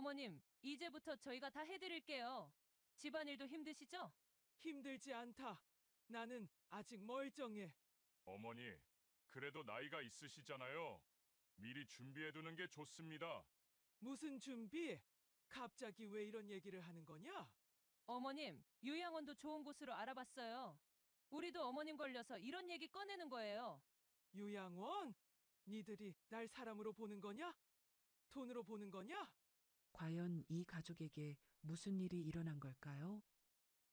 어머님, 이제부터 저희가 다 해드릴게요. 집안일도 힘드시죠? 힘들지 않다. 나는 아직 멀쩡해. 어머니, 그래도 나이가 있으시잖아요. 미리 준비해두는 게 좋습니다. 무슨 준비? 갑자기 왜 이런 얘기를 하는 거냐? 어머님, 요양원도 좋은 곳으로 알아봤어요. 우리도 어머님 걸려서 이런 얘기 꺼내는 거예요. 요양원? 니들이 날 사람으로 보는 거냐? 돈으로 보는 거냐? 과연 이 가족에게 무슨 일이 일어난 걸까요?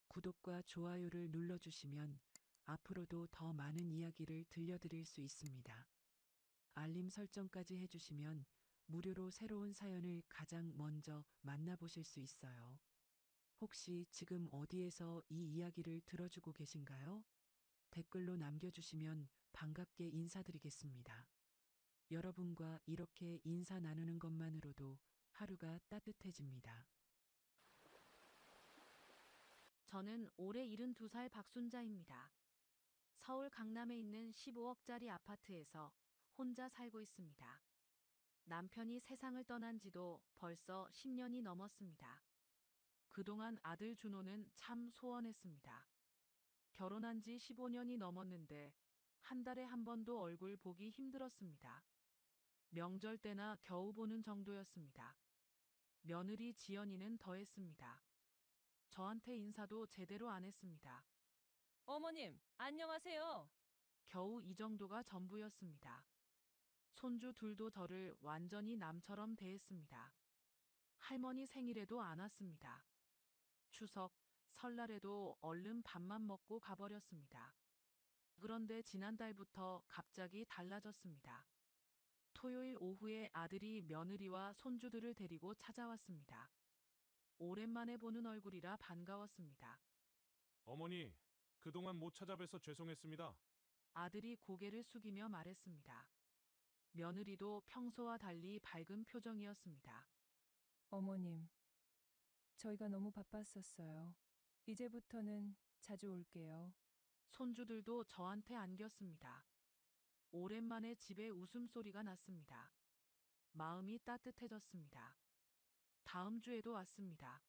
구독과 좋아요를 눌러주시면 앞으로도 더 많은 이야기를 들려드릴 수 있습니다. 알림 설정까지 해주시면 무료로 새로운 사연을 가장 먼저 만나보실 수 있어요. 혹시 지금 어디에서 이 이야기를 들어주고 계신가요? 댓글로 남겨주시면 반갑게 인사드리겠습니다. 여러분과 이렇게 인사 나누는 것만으로도 하루가 따뜻해집니다. 저는 올해 72살 박순자입니다. 서울 강남에 있는 15억짜리 아파트에서 혼자 살고 있습니다. 남편이 세상을 떠난 지도 벌써 10년이 넘었습니다. 그동안 아들 준호는 참 소원했습니다. 결혼한 지 15년이 넘었는데 한 달에 한 번도 얼굴 보기 힘들었습니다. 명절 때나 겨우 보는 정도였습니다. 며느리 지연이는 더했습니다. 저한테 인사도 제대로 안 했습니다. 어머님, 안녕하세요. 겨우 이 정도가 전부였습니다. 손주 둘도 저를 완전히 남처럼 대했습니다. 할머니 생일에도 안 왔습니다. 추석, 설날에도 얼른 밥만 먹고 가버렸습니다. 그런데 지난달부터 갑자기 달라졌습니다. 토요일 오후에 아들이 며느리와 손주들을 데리고 찾아왔습니다. 오랜만에 보는 얼굴이라 반가웠습니다. 어머니, 그동안 못 찾아뵈서 죄송했습니다. 아들이 고개를 숙이며 말했습니다. 며느리도 평소와 달리 밝은 표정이었습니다. 어머님, 저희가 너무 바빴었어요. 이제부터는 자주 올게요. 손주들도 저한테 안겼습니다. 오랜만에 집에 웃음소리가 났습니다. 마음이 따뜻해졌습니다. 다음 주에도 왔습니다.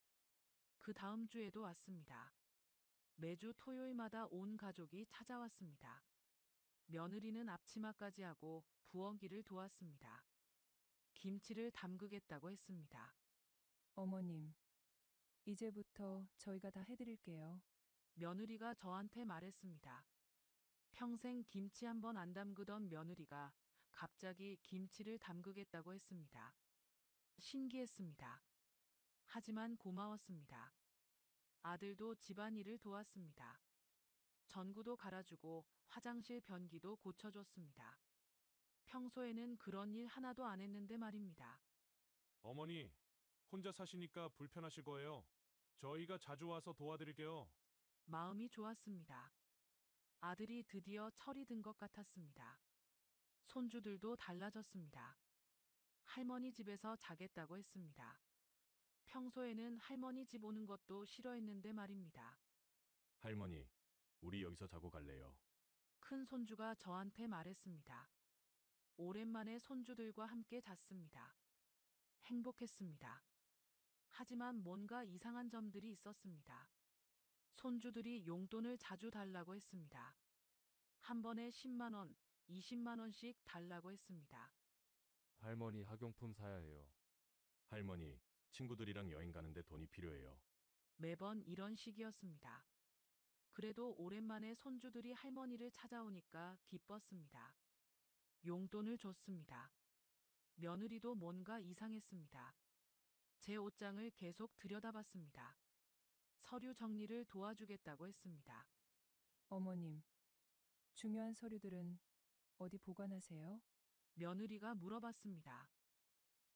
그 다음 주에도 왔습니다. 매주 토요일마다 온 가족이 찾아왔습니다. 며느리는 앞치마까지 하고 부엌일을 도왔습니다. 김치를 담그겠다고 했습니다. 어머님, 이제부터 저희가 다 해드릴게요. 며느리가 저한테 말했습니다. 평생 김치 한 번 안 담그던 며느리가 갑자기 김치를 담그겠다고 했습니다. 신기했습니다. 하지만 고마웠습니다. 아들도 집안일을 도왔습니다. 전구도 갈아주고 화장실 변기도 고쳐줬습니다. 평소에는 그런 일 하나도 안 했는데 말입니다. 어머니, 혼자 사시니까 불편하실 거예요. 저희가 자주 와서 도와드릴게요. 마음이 좋았습니다. 아들이 드디어 철이 든 것 같았습니다. 손주들도 달라졌습니다. 할머니 집에서 자겠다고 했습니다. 평소에는 할머니 집 오는 것도 싫어했는데 말입니다. 할머니, 우리 여기서 자고 갈래요. 큰 손주가 저한테 말했습니다. 오랜만에 손주들과 함께 잤습니다. 행복했습니다. 하지만 뭔가 이상한 점들이 있었습니다. 손주들이 용돈을 자주 달라고 했습니다. 한 번에 10만 원, 20만 원씩 달라고 했습니다. 할머니 학용품 사야 해요. 할머니, 친구들이랑 여행 가는데 돈이 필요해요. 매번 이런 식이었습니다. 그래도 오랜만에 손주들이 할머니를 찾아오니까 기뻤습니다. 용돈을 줬습니다. 며느리도 뭔가 이상했습니다. 제 옷장을 계속 들여다봤습니다. 서류 정리를 도와주겠다고 했습니다. 어머님, 중요한 서류들은 어디 보관하세요? 며느리가 물어봤습니다.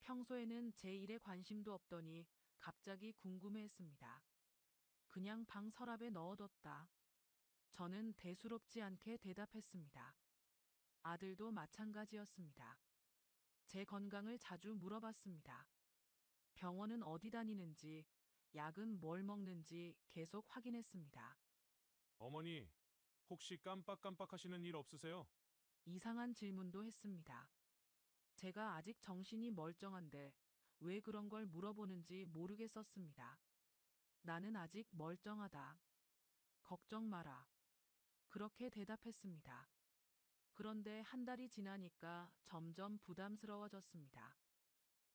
평소에는 제 일에 관심도 없더니 갑자기 궁금해했습니다. 그냥 방 서랍에 넣어뒀다. 저는 대수롭지 않게 대답했습니다. 아들도 마찬가지였습니다. 제 건강을 자주 물어봤습니다. 병원은 어디 다니는지, 약은 뭘 먹는지 계속 확인했습니다. 어머니, 혹시 깜빡깜빡 하시는 일 없으세요? 이상한 질문도 했습니다. 제가 아직 정신이 멀쩡한데 왜 그런 걸 물어보는지 모르겠었습니다. 나는 아직 멀쩡하다. 걱정 마라. 그렇게 대답했습니다. 그런데 한 달이 지나니까 점점 부담스러워졌습니다.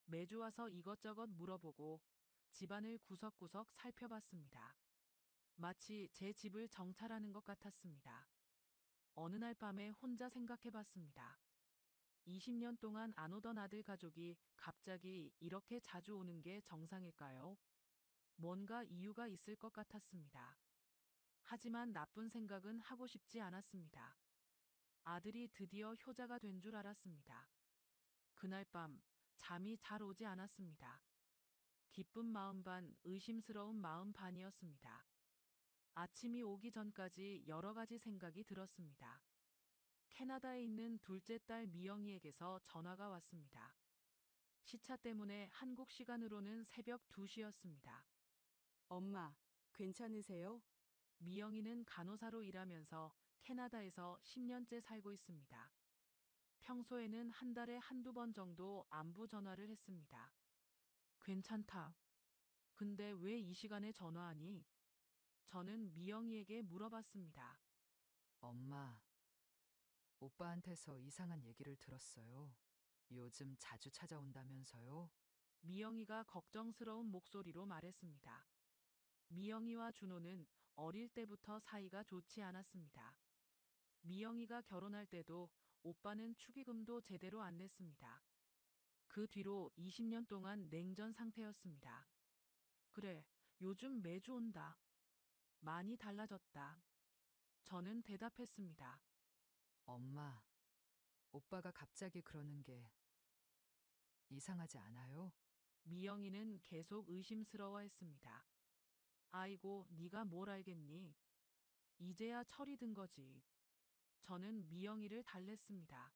매주 와서 이것저것 물어보고 집안을 구석구석 살펴봤습니다. 마치 제 집을 정찰하는 것 같았습니다. 어느 날 밤에 혼자 생각해봤습니다. 20년 동안 안 오던 아들 가족이 갑자기 이렇게 자주 오는 게 정상일까요? 뭔가 이유가 있을 것 같았습니다. 하지만 나쁜 생각은 하고 싶지 않았습니다. 아들이 드디어 효자가 된 줄 알았습니다. 그날 밤 잠이 잘 오지 않았습니다. 기쁜 마음 반, 의심스러운 마음 반이었습니다. 아침이 오기 전까지 여러 가지 생각이 들었습니다. 캐나다에 있는 둘째 딸 미영이에게서 전화가 왔습니다. 시차 때문에 한국 시간으로는 새벽 2시였습니다. 엄마, 괜찮으세요? 미영이는 간호사로 일하면서 캐나다에서 10년째 살고 있습니다. 평소에는 한 달에 한두 번 정도 안부 전화를 했습니다. 괜찮다. 근데 왜 이 시간에 전화하니? 저는 미영이에게 물어봤습니다. 엄마, 오빠한테서 이상한 얘기를 들었어요. 요즘 자주 찾아온다면서요? 미영이가 걱정스러운 목소리로 말했습니다. 미영이와 준호는 어릴 때부터 사이가 좋지 않았습니다. 미영이가 결혼할 때도 오빠는 축의금도 제대로 안 냈습니다. 그 뒤로 20년 동안 냉전 상태였습니다. 그래, 요즘 매주 온다. 많이 달라졌다. 저는 대답했습니다. 엄마, 오빠가 갑자기 그러는 게 이상하지 않아요? 미영이는 계속 의심스러워했습니다. 아이고, 네가 뭘 알겠니? 이제야 철이 든 거지. 저는 미영이를 달랬습니다.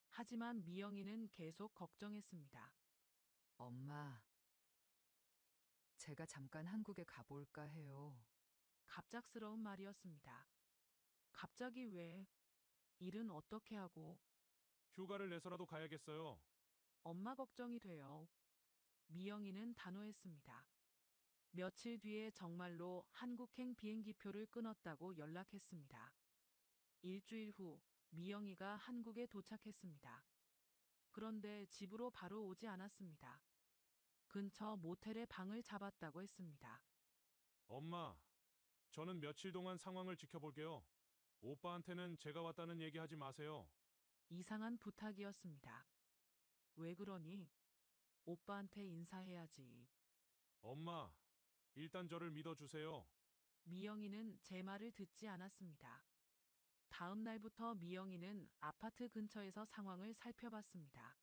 하지만 미영이는 계속 걱정했습니다. 엄마, 제가 잠깐 한국에 가볼까 해요. 갑작스러운 말이었습니다. 갑자기 왜? 일은 어떻게 하고? 휴가를 내서라도 가야겠어요. 엄마 걱정이 돼요. 미영이는 단호했습니다. 며칠 뒤에 정말로 한국행 비행기표를 끊었다고 연락했습니다. 일주일 후 미영이가 한국에 도착했습니다. 그런데 집으로 바로 오지 않았습니다. 근처 모텔에 방을 잡았다고 했습니다. 엄마, 저는 며칠 동안 상황을 지켜볼게요. 오빠한테는 제가 왔다는 얘기 하지 마세요. 이상한 부탁이었습니다. 왜 그러니? 오빠한테 인사해야지. 엄마, 일단 저를 믿어주세요. 미영이는 제 말을 듣지 않았습니다. 다음 날부터 미영이는 아파트 근처에서 상황을 살펴봤습니다.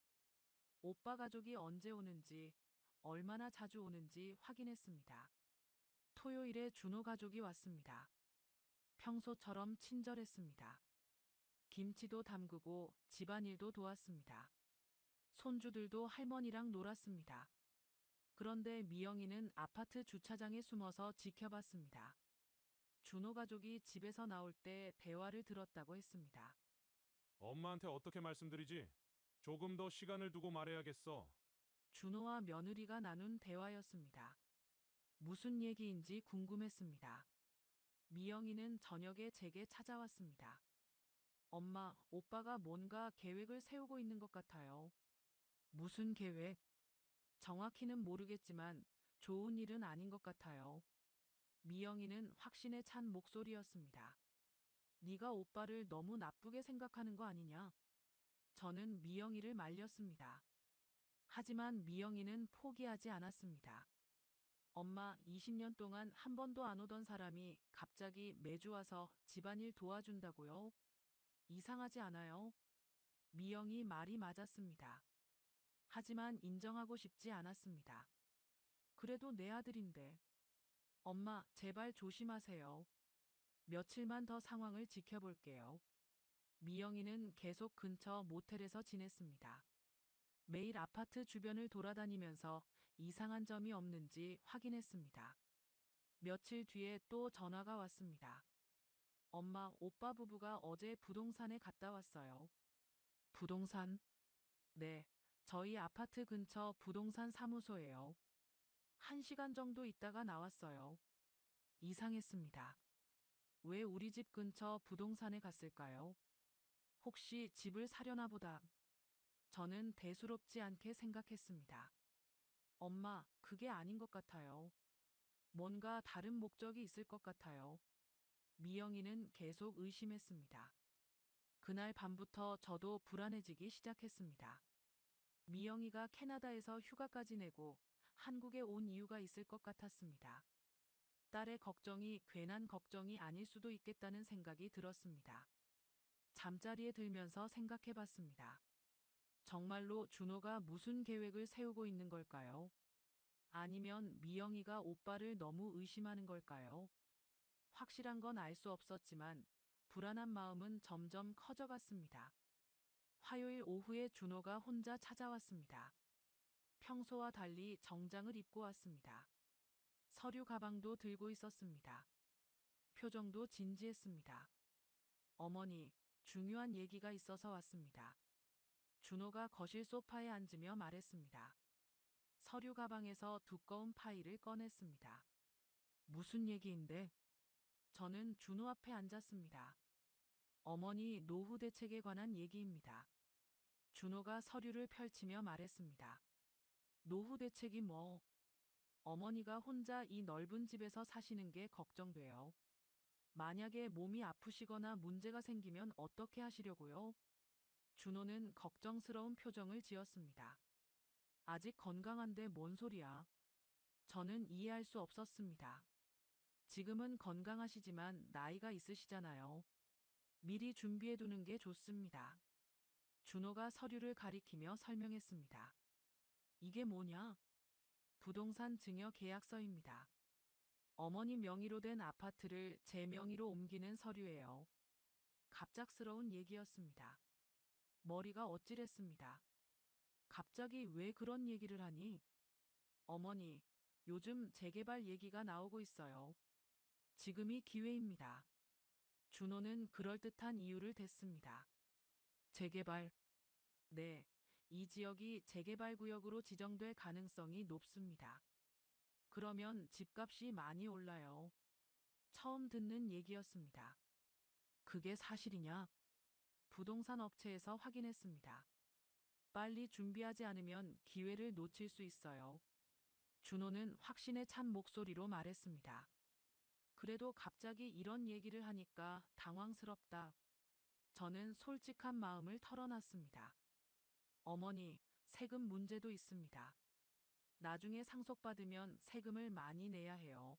오빠 가족이 언제 오는지, 얼마나 자주 오는지 확인했습니다. 토요일에 준호 가족이 왔습니다. 평소처럼 친절했습니다. 김치도 담그고 집안일도 도왔습니다. 손주들도 할머니랑 놀았습니다. 그런데 미영이는 아파트 주차장에 숨어서 지켜봤습니다. 준호 가족이 집에서 나올 때 대화를 들었다고 했습니다. 엄마한테 어떻게 말씀드리지? 조금 더 시간을 두고 말해야겠어. 준호와 며느리가 나눈 대화였습니다. 무슨 얘기인지 궁금했습니다. 미영이는 저녁에 제게 찾아왔습니다. 엄마, 오빠가 뭔가 계획을 세우고 있는 것 같아요. 무슨 계획? 정확히는 모르겠지만 좋은 일은 아닌 것 같아요. 미영이는 확신에 찬 목소리였습니다. 네가 오빠를 너무 나쁘게 생각하는 거 아니냐? 저는 미영이를 말렸습니다. 하지만 미영이는 포기하지 않았습니다. 엄마, 20년 동안 한 번도 안 오던 사람이 갑자기 매주 와서 집안일 도와준다고요? 이상하지 않아요? 미영이 말이 맞았습니다. 하지만 인정하고 싶지 않았습니다. 그래도 내 아들인데. 엄마, 제발 조심하세요. 며칠만 더 상황을 지켜볼게요. 미영이는 계속 근처 모텔에서 지냈습니다. 매일 아파트 주변을 돌아다니면서 이상한 점이 없는지 확인했습니다. 며칠 뒤에 또 전화가 왔습니다. 엄마, 오빠 부부가 어제 부동산에 갔다 왔어요. 부동산? 네, 저희 아파트 근처 부동산 사무소예요. 1시간 정도 있다가 나왔어요. 이상했습니다. 왜 우리 집 근처 부동산에 갔을까요? 혹시 집을 사려나 보다. 저는 대수롭지 않게 생각했습니다. 엄마, 그게 아닌 것 같아요. 뭔가 다른 목적이 있을 것 같아요. 미영이는 계속 의심했습니다. 그날 밤부터 저도 불안해지기 시작했습니다. 미영이가 캐나다에서 휴가까지 내고 한국에 온 이유가 있을 것 같았습니다. 딸의 걱정이 괜한 걱정이 아닐 수도 있겠다는 생각이 들었습니다. 잠자리에 들면서 생각해 봤습니다. 정말로 준호가 무슨 계획을 세우고 있는 걸까요? 아니면 미영이가 오빠를 너무 의심하는 걸까요? 확실한 건 알 수 없었지만 불안한 마음은 점점 커져갔습니다. 화요일 오후에 준호가 혼자 찾아왔습니다. 평소와 달리 정장을 입고 왔습니다. 서류 가방도 들고 있었습니다. 표정도 진지했습니다. 어머니, 중요한 얘기가 있어서 왔습니다. 준호가 거실 소파에 앉으며 말했습니다. 서류 가방에서 두꺼운 파일을 꺼냈습니다. 무슨 얘기인데? 저는 준호 앞에 앉았습니다. 어머니 노후 대책에 관한 얘기입니다. 준호가 서류를 펼치며 말했습니다. 노후 대책이 뭐? 어머니가 혼자 이 넓은 집에서 사시는 게 걱정돼요. 만약에 몸이 아프시거나 문제가 생기면 어떻게 하시려고요? 준호는 걱정스러운 표정을 지었습니다. 아직 건강한데 뭔 소리야? 저는 이해할 수 없었습니다. 지금은 건강하시지만 나이가 있으시잖아요. 미리 준비해두는 게 좋습니다. 준호가 서류를 가리키며 설명했습니다. 이게 뭐냐? 부동산 증여 계약서입니다. 어머니 명의로 된 아파트를 제 명의로 옮기는 서류예요. 갑작스러운 얘기였습니다. 머리가 어찌랬습니다. 갑자기 왜 그런 얘기를 하니? 어머니, 요즘 재개발 얘기가 나오고 있어요. 지금이 기회입니다. 준호는 그럴듯한 이유를 댔습니다. 재개발. 네, 이 지역이 재개발 구역으로 지정될 가능성이 높습니다. 그러면 집값이 많이 올라요. 처음 듣는 얘기였습니다. 그게 사실이냐? 부동산 업체에서 확인했습니다. 빨리 준비하지 않으면 기회를 놓칠 수 있어요. 준호는 확신에 찬 목소리로 말했습니다. 그래도 갑자기 이런 얘기를 하니까 당황스럽다. 저는 솔직한 마음을 털어놨습니다. 어머니, 세금 문제도 있습니다. 나중에 상속받으면 세금을 많이 내야 해요.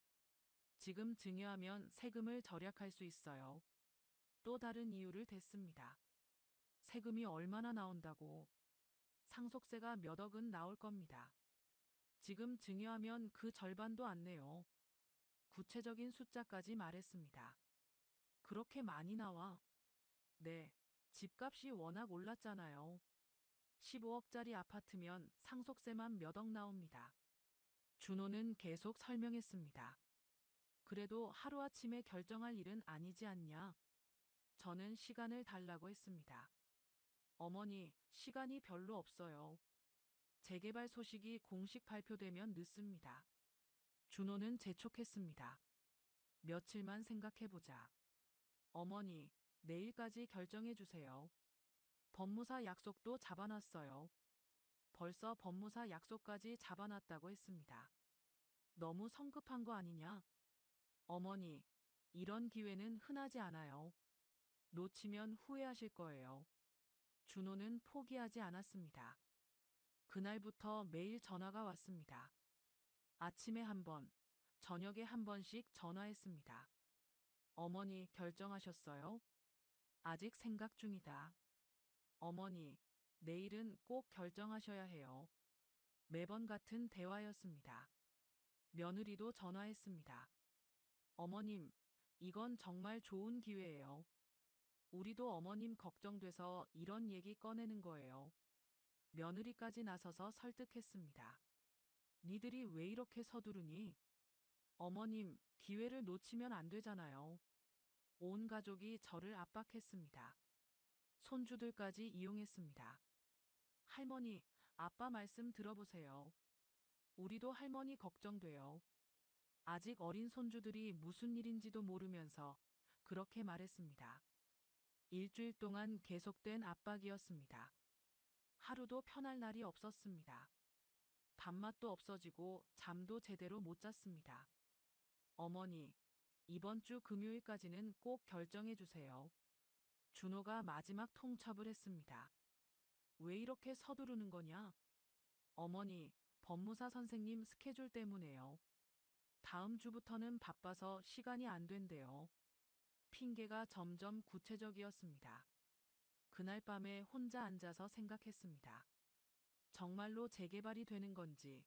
지금 증여하면 세금을 절약할 수 있어요. 또 다른 이유를 댔습니다. 세금이 얼마나 나온다고? 상속세가 몇 억은 나올 겁니다. 지금 증여하면 그 절반도 안 내요. 구체적인 숫자까지 말했습니다. 그렇게 많이 나와? 네, 집값이 워낙 올랐잖아요. 15억짜리 아파트면 상속세만 몇 억 나옵니다. 준호는 계속 설명했습니다. 그래도 하루아침에 결정할 일은 아니지 않냐? 저는 시간을 달라고 했습니다. 어머니, 시간이 별로 없어요. 재개발 소식이 공식 발표되면 늦습니다. 준호는 재촉했습니다. 며칠만 생각해보자. 어머니, 내일까지 결정해주세요. 법무사 약속도 잡아놨어요. 벌써 법무사 약속까지 잡아놨다고 했습니다. 너무 성급한 거 아니냐? 어머니, 이런 기회는 흔하지 않아요. 놓치면 후회하실 거예요. 준호는 포기하지 않았습니다. 그날부터 매일 전화가 왔습니다. 아침에 한 번, 저녁에 한 번씩 전화했습니다. 어머니 결정하셨어요? 아직 생각 중이다. 어머니, 내일은 꼭 결정하셔야 해요. 매번 같은 대화였습니다. 며느리도 전화했습니다. 어머님, 이건 정말 좋은 기회예요. 우리도 어머님 걱정돼서 이런 얘기 꺼내는 거예요. 며느리까지 나서서 설득했습니다. 니들이 왜 이렇게 서두르니? 어머님, 기회를 놓치면 안 되잖아요. 온 가족이 저를 압박했습니다. 손주들까지 이용했습니다. 할머니, 아빠 말씀 들어보세요. 우리도 할머니 걱정돼요. 아직 어린 손주들이 무슨 일인지도 모르면서 그렇게 말했습니다. 일주일 동안 계속된 압박이었습니다. 하루도 편할 날이 없었습니다. 밥맛도 없어지고 잠도 제대로 못 잤습니다. 어머니, 이번 주 금요일까지는 꼭 결정해 주세요. 준호가 마지막 통첩을 했습니다. 왜 이렇게 서두르는 거냐? 어머니, 법무사 선생님 스케줄 때문에요. 다음 주부터는 바빠서 시간이 안 된대요. 핑계가 점점 구체적이었습니다. 그날 밤에 혼자 앉아서 생각했습니다. 정말로 재개발이 되는 건지,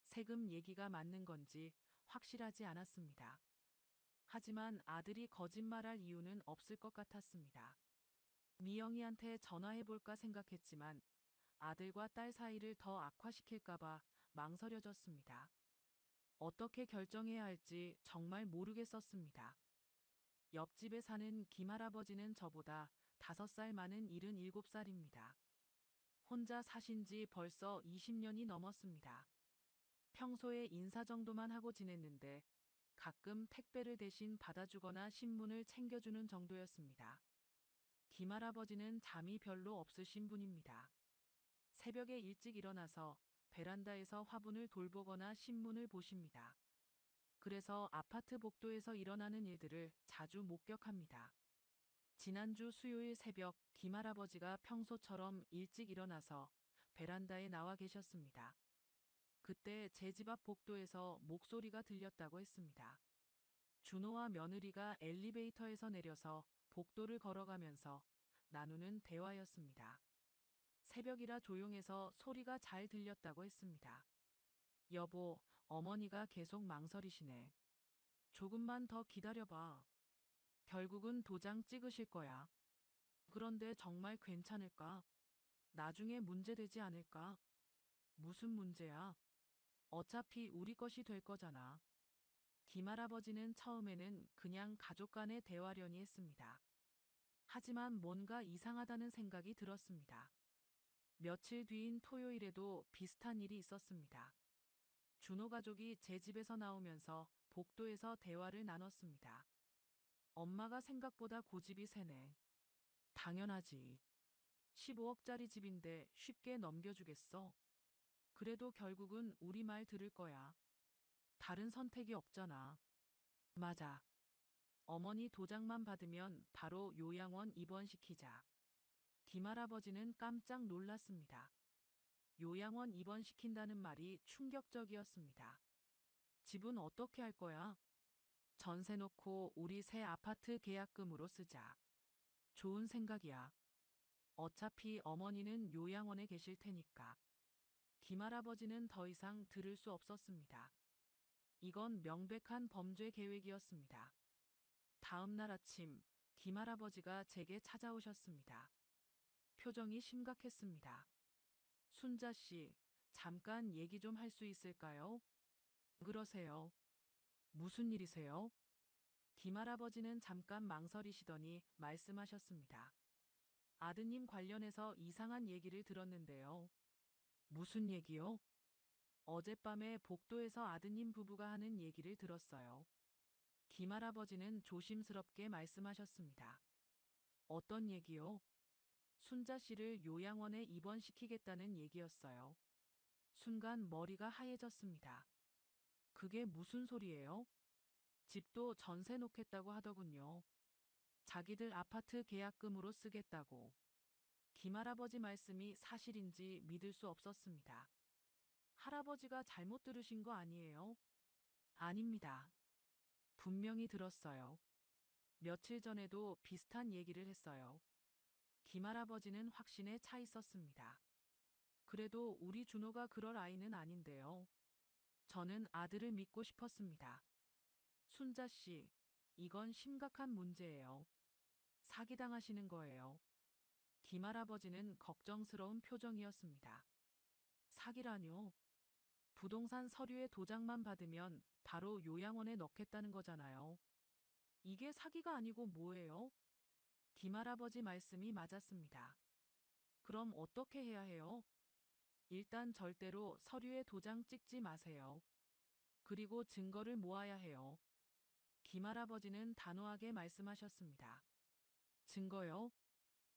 세금 얘기가 맞는 건지 확실하지 않았습니다. 하지만 아들이 거짓말할 이유는 없을 것 같았습니다. 미영이한테 전화해볼까 생각했지만 아들과 딸 사이를 더 악화시킬까봐 망설여졌습니다. 어떻게 결정해야 할지 정말 모르겠었습니다. 옆집에 사는 김할아버지는 저보다 5살 많은 77살입니다. 혼자 사신 지 벌써 20년이 넘었습니다. 평소에 인사 정도만 하고 지냈는데 가끔 택배를 대신 받아주거나 신문을 챙겨주는 정도였습니다. 김할아버지는 잠이 별로 없으신 분입니다. 새벽에 일찍 일어나서 베란다에서 화분을 돌보거나 신문을 보십니다. 그래서 아파트 복도에서 일어나는 일들을 자주 목격합니다. 지난주 수요일 새벽 김할아버지가 평소처럼 일찍 일어나서 베란다에 나와 계셨습니다. 그때 제 집 앞 복도에서 목소리가 들렸다고 했습니다. 준호와 며느리가 엘리베이터에서 내려서 복도를 걸어가면서 나누는 대화였습니다. 새벽이라 조용해서 소리가 잘 들렸다고 했습니다. 여보, 어머니가 계속 망설이시네. 조금만 더 기다려봐. 결국은 도장 찍으실 거야. 그런데 정말 괜찮을까? 나중에 문제되지 않을까? 무슨 문제야? 어차피 우리 것이 될 거잖아. 김할아버지는 처음에는 그냥 가족 간의 대화려니 했습니다. 하지만 뭔가 이상하다는 생각이 들었습니다. 며칠 뒤인 토요일에도 비슷한 일이 있었습니다. 준호 가족이 제 집에서 나오면서 복도에서 대화를 나눴습니다. 엄마가 생각보다 고집이 세네. 당연하지. 15억짜리 집인데 쉽게 넘겨주겠어. 그래도 결국은 우리 말 들을 거야. 다른 선택이 없잖아. 맞아. 어머니 도장만 받으면 바로 요양원 입원시키자. 김할아버지는 깜짝 놀랐습니다. 요양원 입원시킨다는 말이 충격적이었습니다. 집은 어떻게 할 거야? 전세 놓고 우리 새 아파트 계약금으로 쓰자. 좋은 생각이야. 어차피 어머니는 요양원에 계실 테니까. 김할아버지는 더 이상 들을 수 없었습니다. 이건 명백한 범죄 계획이었습니다. 다음 날 아침, 김할아버지가 제게 찾아오셨습니다. 표정이 심각했습니다. 순자 씨, 잠깐 얘기 좀 할 수 있을까요? 그러세요. 무슨 일이세요? 김할아버지는 잠깐 망설이시더니 말씀하셨습니다. 아드님 관련해서 이상한 얘기를 들었는데요. 무슨 얘기요? 어젯밤에 복도에서 아드님 부부가 하는 얘기를 들었어요. 김할아버지는 조심스럽게 말씀하셨습니다. 어떤 얘기요? 순자 씨를 요양원에 입원시키겠다는 얘기였어요. 순간 머리가 하얘졌습니다. 그게 무슨 소리예요? 집도 전세 놓겠다고 하더군요. 자기들 아파트 계약금으로 쓰겠다고. 김할아버지 말씀이 사실인지 믿을 수 없었습니다. 할아버지가 잘못 들으신 거 아니에요? 아닙니다. 분명히 들었어요. 며칠 전에도 비슷한 얘기를 했어요. 김할아버지는 확신에 차 있었습니다. 그래도 우리 준호가 그럴 아이는 아닌데요. 저는 아들을 믿고 싶었습니다. 순자 씨, 이건 심각한 문제예요. 사기당하시는 거예요. 김할아버지는 걱정스러운 표정이었습니다. 사기라뇨? 부동산 서류에 도장만 받으면 바로 요양원에 넣겠다는 거잖아요. 이게 사기가 아니고 뭐예요? 김할아버지 말씀이 맞았습니다. 그럼 어떻게 해야 해요? 일단 절대로 서류에 도장 찍지 마세요. 그리고 증거를 모아야 해요. 김할아버지는 단호하게 말씀하셨습니다. 증거요?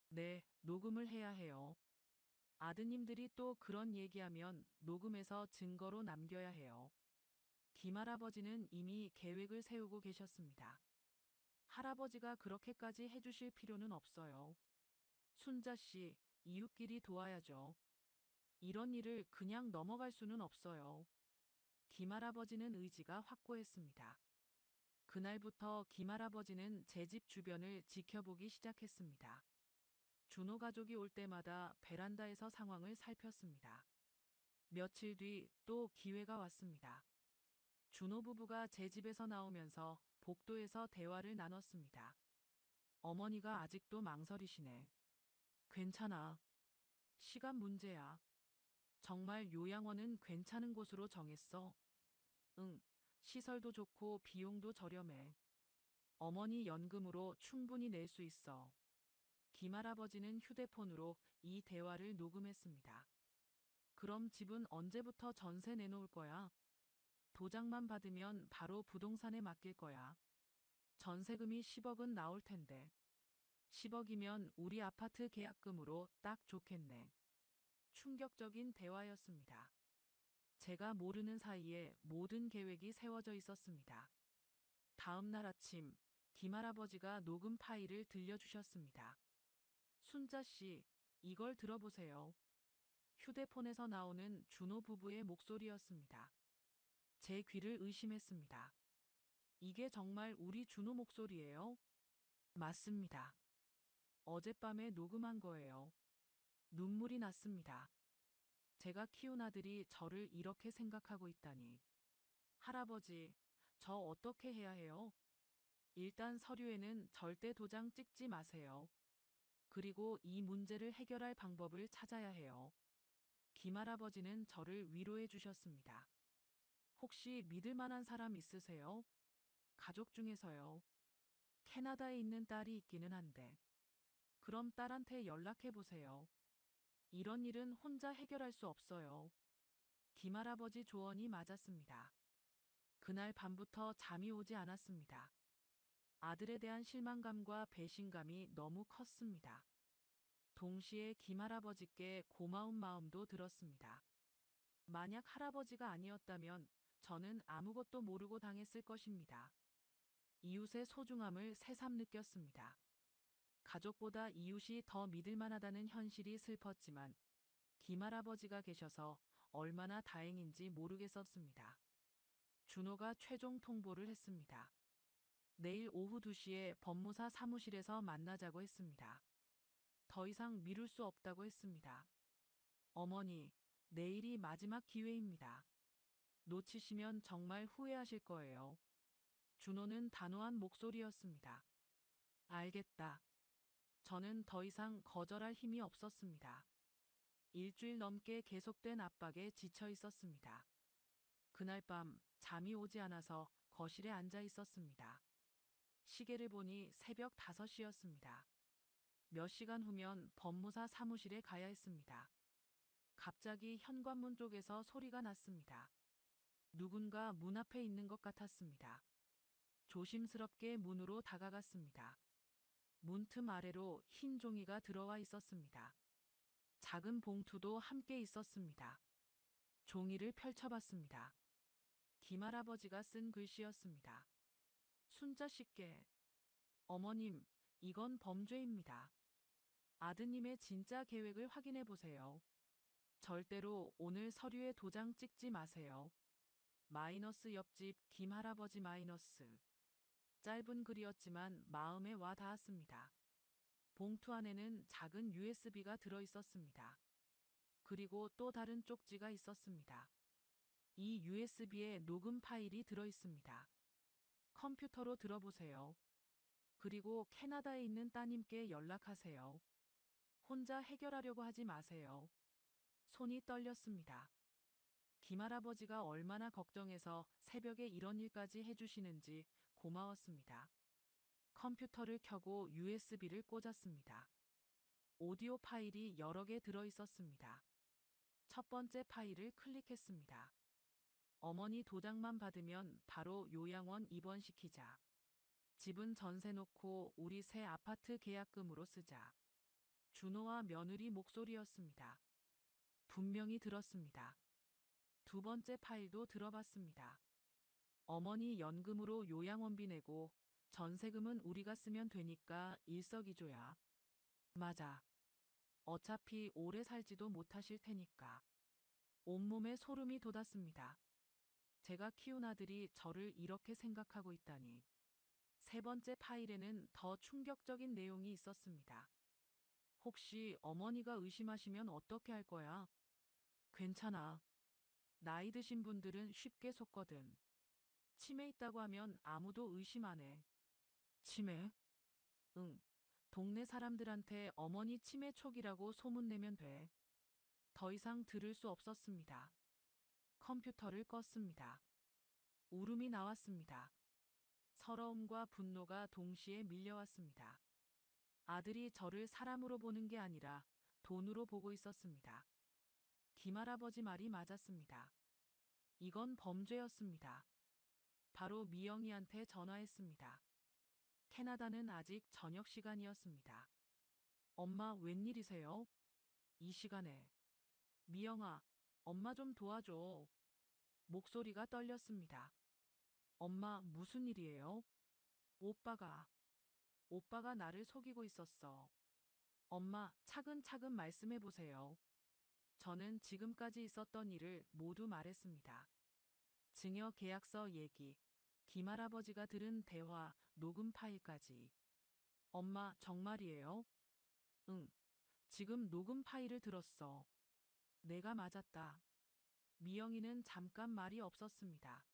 네, 녹음을 해야 해요. 아드님들이 또 그런 얘기하면 녹음해서 증거로 남겨야 해요. 김할아버지는 이미 계획을 세우고 계셨습니다. 할아버지가 그렇게까지 해주실 필요는 없어요. 순자 씨, 이웃끼리 도와야죠. 이런 일을 그냥 넘어갈 수는 없어요. 김할아버지는 의지가 확고했습니다. 그날부터 김할아버지는 제 집 주변을 지켜보기 시작했습니다. 준호 가족이 올 때마다 베란다에서 상황을 살폈습니다. 며칠 뒤 또 기회가 왔습니다. 준호 부부가 제 집에서 나오면서 복도에서 대화를 나눴습니다. 어머니가 아직도 망설이시네. 괜찮아. 시간 문제야. 정말 요양원은 괜찮은 곳으로 정했어. 응, 시설도 좋고 비용도 저렴해. 어머니 연금으로 충분히 낼 수 있어. 김할아버지는 휴대폰으로 이 대화를 녹음했습니다. 그럼 집은 언제부터 전세 내놓을 거야? 도장만 받으면 바로 부동산에 맡길 거야. 전세금이 10억은 나올 텐데. 10억이면 우리 아파트 계약금으로 딱 좋겠네. 충격적인 대화였습니다. 제가 모르는 사이에 모든 계획이 세워져 있었습니다. 다음 날 아침, 김할아버지가 녹음 파일을 들려주셨습니다. 순자 씨, 이걸 들어보세요. 휴대폰에서 나오는 준호 부부의 목소리였습니다. 제 귀를 의심했습니다. 이게 정말 우리 준호 목소리예요? 맞습니다. 어젯밤에 녹음한 거예요. 눈물이 났습니다. 제가 키운 아들이 저를 이렇게 생각하고 있다니. 할아버지, 저 어떻게 해야 해요? 일단 서류에는 절대 도장 찍지 마세요. 그리고 이 문제를 해결할 방법을 찾아야 해요. 김할아버지는 저를 위로해 주셨습니다. 혹시 믿을 만한 사람 있으세요? 가족 중에서요. 캐나다에 있는 딸이 있기는 한데. 그럼 딸한테 연락해 보세요. 이런 일은 혼자 해결할 수 없어요. 김할아버지 조언이 맞았습니다. 그날 밤부터 잠이 오지 않았습니다. 아들에 대한 실망감과 배신감이 너무 컸습니다. 동시에 김할아버지께 고마운 마음도 들었습니다. 만약 할아버지가 아니었다면 저는 아무것도 모르고 당했을 것입니다. 이웃의 소중함을 새삼 느꼈습니다. 가족보다 이웃이 더 믿을 만하다는 현실이 슬펐지만 김할아버지가 계셔서 얼마나 다행인지 모르겠었습니다. 준호가 최종 통보를 했습니다. 내일 오후 2시에 법무사 사무실에서 만나자고 했습니다. 더 이상 미룰 수 없다고 했습니다. 어머니, 내일이 마지막 기회입니다. 놓치시면 정말 후회하실 거예요. 준호는 단호한 목소리였습니다. 알겠다. 저는 더 이상 거절할 힘이 없었습니다. 일주일 넘게 계속된 압박에 지쳐 있었습니다. 그날 밤 잠이 오지 않아서 거실에 앉아 있었습니다. 시계를 보니 새벽 5시였습니다. 몇 시간 후면 법무사 사무실에 가야 했습니다. 갑자기 현관문 쪽에서 소리가 났습니다. 누군가 문 앞에 있는 것 같았습니다. 조심스럽게 문으로 다가갔습니다. 문틈 아래로 흰 종이가 들어와 있었습니다. 작은 봉투도 함께 있었습니다. 종이를 펼쳐봤습니다. 김할아버지가 쓴 글씨였습니다. 순자 씨께. 어머님, 이건 범죄입니다. 아드님의 진짜 계획을 확인해 보세요. 절대로 오늘 서류에 도장 찍지 마세요. 마이너스 옆집 김할아버지 마이너스. 짧은 글이었지만 마음에 와 닿았습니다. 봉투 안에는 작은 USB가 들어 있었습니다. 그리고 또 다른 쪽지가 있었습니다. 이 USB에 녹음 파일이 들어 있습니다. 컴퓨터로 들어보세요. 그리고 캐나다에 있는 따님께 연락하세요. 혼자 해결하려고 하지 마세요. 손이 떨렸습니다. 김할아버지가 얼마나 걱정해서 새벽에 이런 일까지 해주시는지 고마웠습니다. 컴퓨터를 켜고 USB를 꽂았습니다. 오디오 파일이 여러 개 들어 있었습니다. 첫 번째 파일을 클릭했습니다. 어머니 도장만 받으면 바로 요양원 입원시키자. 집은 전세 놓고 우리 새 아파트 계약금으로 쓰자. 준호와 며느리 목소리였습니다. 분명히 들었습니다. 두 번째 파일도 들어봤습니다. 어머니 연금으로 요양원비 내고 전세금은 우리가 쓰면 되니까 일석이조야. 맞아. 어차피 오래 살지도 못하실 테니까. 온몸에 소름이 돋았습니다. 제가 키운 아들이 저를 이렇게 생각하고 있다니. 세 번째 파일에는 더 충격적인 내용이 있었습니다. 혹시 어머니가 의심하시면 어떻게 할 거야? 괜찮아. 나이 드신 분들은 쉽게 속거든. 치매 있다고 하면 아무도 의심 안 해. 치매? 응. 동네 사람들한테 어머니 치매 초기라고 소문내면 돼. 더 이상 들을 수 없었습니다. 컴퓨터를 껐습니다. 울음이 나왔습니다. 서러움과 분노가 동시에 밀려왔습니다. 아들이 저를 사람으로 보는 게 아니라 돈으로 보고 있었습니다. 김할아버지 말이 맞았습니다. 이건 범죄였습니다. 바로 미영이한테 전화했습니다. 캐나다는 아직 저녁 시간이었습니다. 엄마 웬일이세요? 이 시간에. 미영아, 엄마 좀 도와줘. 목소리가 떨렸습니다. 엄마 무슨 일이에요? 오빠가 나를 속이고 있었어. 엄마 차근차근 말씀해 보세요. 저는 지금까지 있었던 일을 모두 말했습니다. 증여 계약서 얘기, 김할아버지가 들은 대화, 녹음 파일까지. 엄마 정말이에요? 응. 지금 녹음 파일을 들었어. 내가 맞았다. 미영이는 잠깐 말이 없었습니다.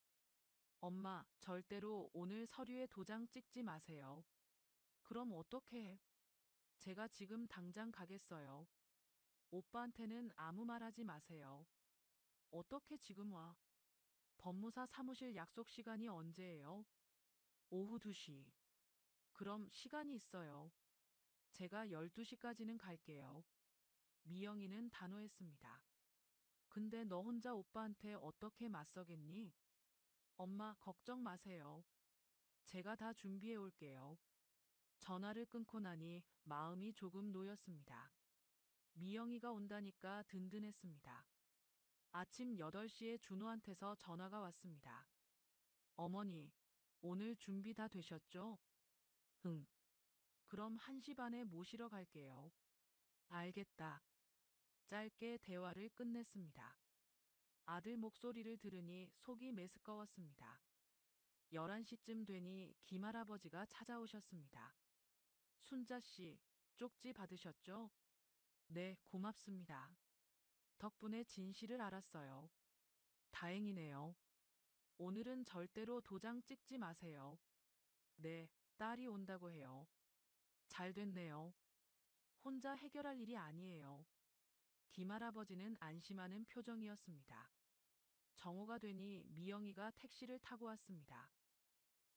엄마, 절대로 오늘 서류에 도장 찍지 마세요. 그럼 어떡해? 제가 지금 당장 가겠어요. 오빠한테는 아무 말 하지 마세요. 어떻게 지금 와? 법무사 사무실 약속 시간이 언제예요? 오후 2시. 그럼 시간이 있어요. 제가 12시까지는 갈게요. 미영이는 단호했습니다. 근데 너 혼자 오빠한테 어떻게 맞서겠니? 엄마 걱정 마세요. 제가 다 준비해 올게요. 전화를 끊고 나니 마음이 조금 놓였습니다. 미영이가 온다니까 든든했습니다. 아침 8시에 준호한테서 전화가 왔습니다. 어머니, 오늘 준비 다 되셨죠? 응. 그럼 1시 반에 모시러 갈게요. 알겠다. 짧게 대화를 끝냈습니다. 아들 목소리를 들으니 속이 메스꺼웠습니다. 11시쯤 되니 김할아버지가 찾아오셨습니다. 순자씨, 쪽지 받으셨죠? 네, 고맙습니다. 덕분에 진실을 알았어요. 다행이네요. 오늘은 절대로 도장 찍지 마세요. 네, 딸이 온다고 해요. 잘 됐네요. 혼자 해결할 일이 아니에요. 김할아버지는 안심하는 표정이었습니다. 정오가 되니 미영이가 택시를 타고 왔습니다.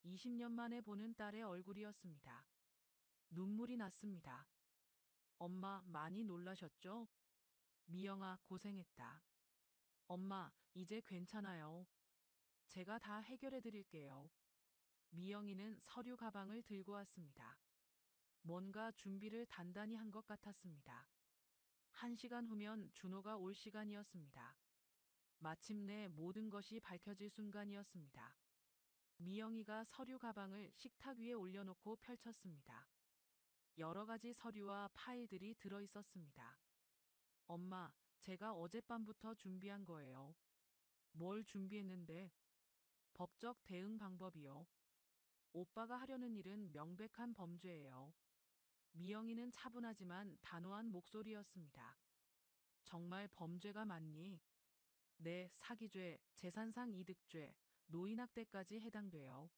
20년 만에 보는 딸의 얼굴이었습니다. 눈물이 났습니다. 엄마 많이 놀라셨죠? 미영아 고생했다. 엄마, 이제 괜찮아요. 제가 다 해결해 드릴게요. 미영이는 서류 가방을 들고 왔습니다. 뭔가 준비를 단단히 한 것 같았습니다. 1시간 후면 준호가 올 시간이었습니다. 마침내 모든 것이 밝혀질 순간이었습니다. 미영이가 서류 가방을 식탁 위에 올려놓고 펼쳤습니다. 여러 가지 서류와 파일들이 들어 있었습니다. 엄마, 제가 어젯밤부터 준비한 거예요. 뭘 준비했는데? 법적 대응 방법이요. 오빠가 하려는 일은 명백한 범죄예요. 미영이는 차분하지만 단호한 목소리였습니다. 정말 범죄가 맞니? 네, 사기죄, 재산상 이득죄, 노인학대까지 해당돼요.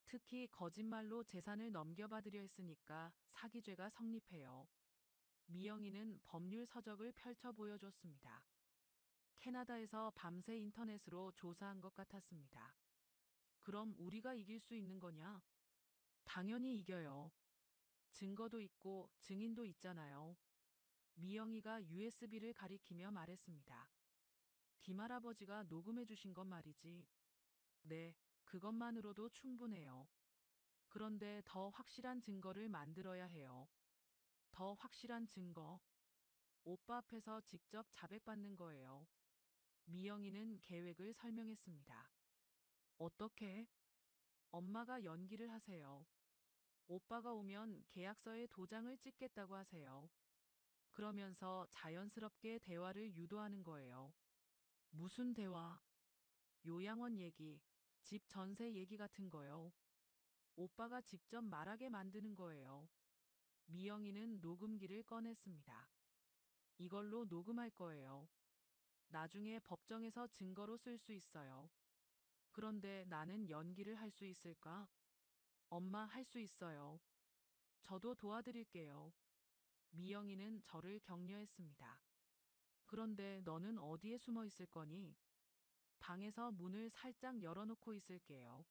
특히 거짓말로 재산을 넘겨받으려 했으니까 사기죄가 성립해요. 미영이는 법률 서적을 펼쳐 보여줬습니다. 캐나다에서 밤새 인터넷으로 조사한 것 같았습니다. 그럼 우리가 이길 수 있는 거냐? 당연히 이겨요. 증거도 있고 증인도 있잖아요. 미영이가 USB를 가리키며 말했습니다. 김할아버지가 녹음해 주신 것 말이지. 네, 그것만으로도 충분해요. 그런데 더 확실한 증거를 만들어야 해요. 더 확실한 증거. 오빠 앞에서 직접 자백받는 거예요. 미영이는 계획을 설명했습니다. 어떻게? 엄마가 연기를 하세요. 오빠가 오면 계약서에 도장을 찍겠다고 하세요. 그러면서 자연스럽게 대화를 유도하는 거예요. 무슨 대화? 요양원 얘기, 집 전세 얘기 같은 거요. 오빠가 직접 말하게 만드는 거예요. 미영이는 녹음기를 꺼냈습니다. 이걸로 녹음할 거예요. 나중에 법정에서 증거로 쓸 수 있어요. 그런데 나는 연기를 할 수 있을까? 엄마 할 수 있어요. 저도 도와드릴게요. 미영이는 저를 격려했습니다. 그런데 너는 어디에 숨어 있을 거니? 방에서 문을 살짝 열어놓고 있을게요.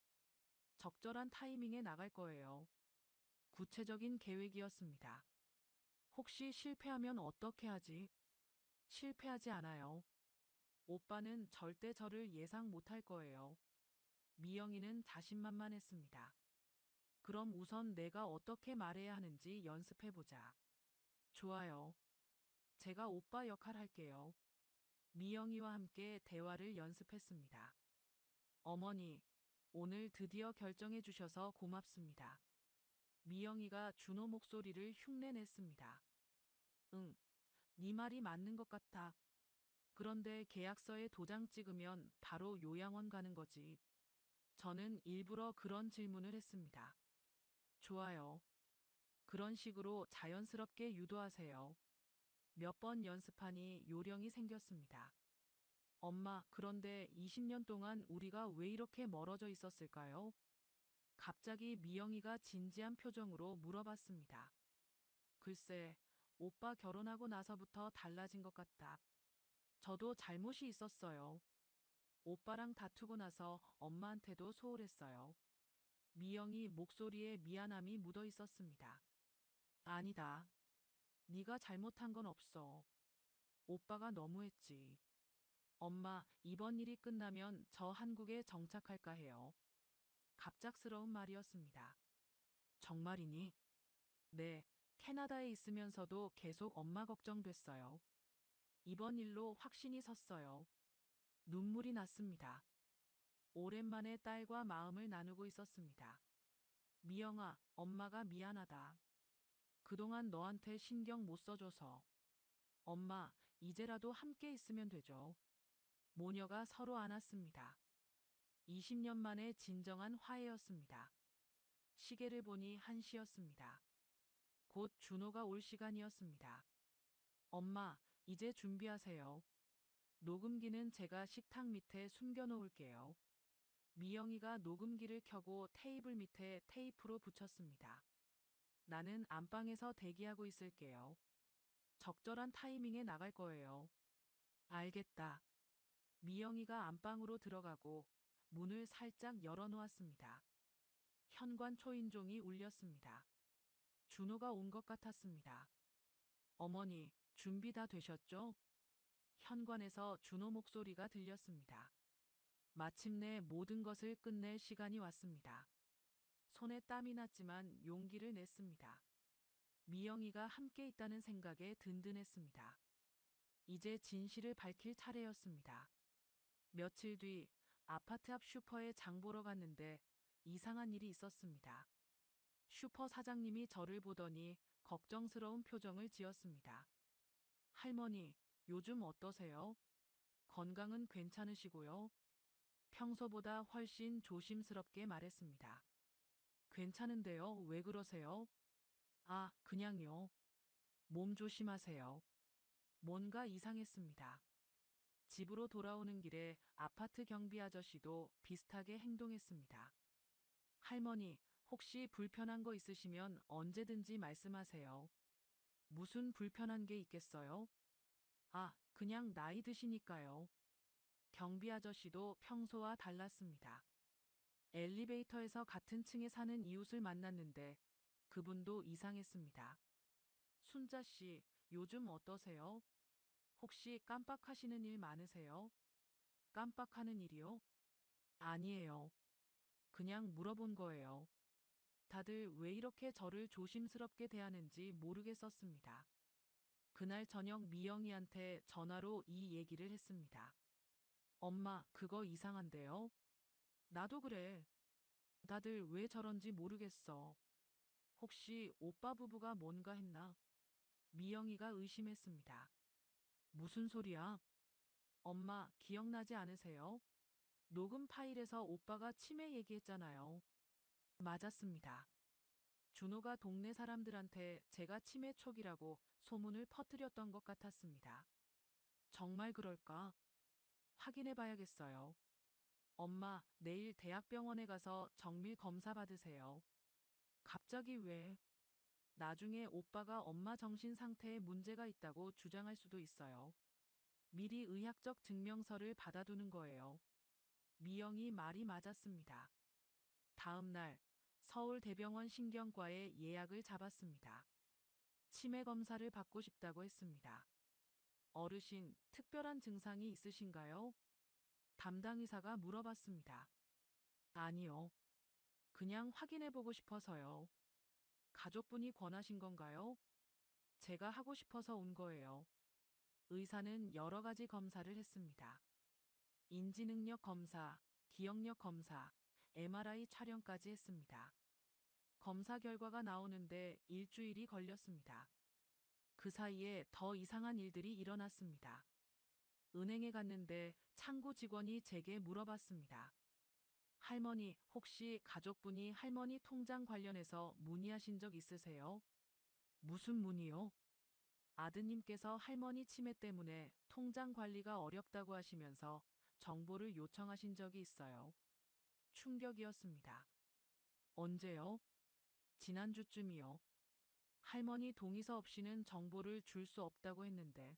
적절한 타이밍에 나갈 거예요. 구체적인 계획이었습니다. 혹시 실패하면 어떻게 하지? 실패하지 않아요. 오빠는 절대 저를 예상 못할 거예요. 미영이는 자신만만했습니다. 그럼 우선 내가 어떻게 말해야 하는지 연습해보자. 좋아요. 제가 오빠 역할 할게요. 미영이와 함께 대화를 연습했습니다. 어머니, 오늘 드디어 결정해 주셔서 고맙습니다. 미영이가 준호 목소리를 흉내냈습니다. 응, 네 말이 맞는 것 같아. 그런데 계약서에 도장 찍으면 바로 요양원 가는 거지. 저는 일부러 그런 질문을 했습니다. 좋아요. 그런 식으로 자연스럽게 유도하세요. 몇 번 연습하니 요령이 생겼습니다. 엄마, 그런데 20년 동안 우리가 왜 이렇게 멀어져 있었을까요? 갑자기 미영이가 진지한 표정으로 물어봤습니다. 글쎄, 오빠 결혼하고 나서부터 달라진 것 같다. 저도 잘못이 있었어요. 오빠랑 다투고 나서 엄마한테도 소홀했어요. 미영이 목소리에 미안함이 묻어 있었습니다. 아니다. 네가 잘못한 건 없어. 오빠가 너무했지. 엄마, 이번 일이 끝나면 저 한국에 정착할까 해요. 갑작스러운 말이었습니다. 정말이니? 네, 캐나다에 있으면서도 계속 엄마 걱정됐어요. 이번 일로 확신이 섰어요. 눈물이 났습니다. 오랜만에 딸과 마음을 나누고 있었습니다. 미영아, 엄마가 미안하다. 그동안 너한테 신경 못 써줘서. 엄마, 이제라도 함께 있으면 되죠. 모녀가 서로 안았습니다. 20년 만에 진정한 화해였습니다. 시계를 보니 1시였습니다. 곧 준호가 올 시간이었습니다. 엄마, 이제 준비하세요. 녹음기는 제가 식탁 밑에 숨겨놓을게요. 미영이가 녹음기를 켜고 테이블 밑에 테이프로 붙였습니다. 나는 안방에서 대기하고 있을게요. 적절한 타이밍에 나갈 거예요. 알겠다. 미영이가 안방으로 들어가고 문을 살짝 열어놓았습니다. 현관 초인종이 울렸습니다. 준호가 온 것 같았습니다. 어머니, 준비 다 되셨죠? 현관에서 준호 목소리가 들렸습니다. 마침내 모든 것을 끝낼 시간이 왔습니다. 손에 땀이 났지만 용기를 냈습니다. 미영이가 함께 있다는 생각에 든든했습니다. 이제 진실을 밝힐 차례였습니다. 며칠 뒤 아파트 앞 슈퍼에 장 보러 갔는데 이상한 일이 있었습니다. 슈퍼 사장님이 저를 보더니 걱정스러운 표정을 지었습니다. 할머니, 요즘 어떠세요? 건강은 괜찮으시고요? 평소보다 훨씬 조심스럽게 말했습니다. 괜찮은데요, 왜 그러세요? 아, 그냥요. 몸 조심하세요. 뭔가 이상했습니다. 집으로 돌아오는 길에 아파트 경비 아저씨도 비슷하게 행동했습니다. 할머니, 혹시 불편한 거 있으시면 언제든지 말씀하세요. 무슨 불편한 게 있겠어요? 아, 그냥 나이 드시니까요. 경비 아저씨도 평소와 달랐습니다. 엘리베이터에서 같은 층에 사는 이웃을 만났는데 그분도 이상했습니다. 순자 씨, 요즘 어떠세요? 혹시 깜빡하시는 일 많으세요? 깜빡하는 일이요? 아니에요. 그냥 물어본 거예요. 다들 왜 이렇게 저를 조심스럽게 대하는지 모르겠었습니다. 그날 저녁 미영이한테 전화로 이 얘기를 했습니다. 엄마, 그거 이상한데요? 나도 그래. 다들 왜 저런지 모르겠어. 혹시 오빠 부부가 뭔가 했나? 미영이가 의심했습니다. 무슨 소리야? 엄마, 기억나지 않으세요? 녹음 파일에서 오빠가 치매 얘기했잖아요. 맞았습니다. 준호가 동네 사람들한테 제가 치매 촉이라고 소문을 퍼뜨렸던 것 같았습니다. 정말 그럴까? 확인해 봐야겠어요. 엄마, 내일 대학병원에 가서 정밀 검사 받으세요. 갑자기 왜? 나중에 오빠가 엄마 정신 상태에 문제가 있다고 주장할 수도 있어요. 미리 의학적 증명서를 받아두는 거예요. 미영이 말이 맞았습니다. 다음 날 서울대병원 신경과에 예약을 잡았습니다. 치매 검사를 받고 싶다고 했습니다. 어르신, 특별한 증상이 있으신가요? 담당 의사가 물어봤습니다. 아니요. 그냥 확인해보고 싶어서요. 가족분이 권하신 건가요? 제가 하고 싶어서 온 거예요. 의사는 여러 가지 검사를 했습니다. 인지능력 검사, 기억력 검사, MRI 촬영까지 했습니다. 검사 결과가 나오는데 일주일이 걸렸습니다. 그 사이에 더 이상한 일들이 일어났습니다. 은행에 갔는데 창구 직원이 제게 물어봤습니다. 할머니, 혹시 가족분이 할머니 통장 관련해서 문의하신 적 있으세요? 무슨 문의요? 아드님께서 할머니 치매 때문에 통장 관리가 어렵다고 하시면서 정보를 요청하신 적이 있어요. 충격이었습니다. 언제요? 지난주쯤이요. 할머니 동의서 없이는 정보를 줄 수 없다고 했는데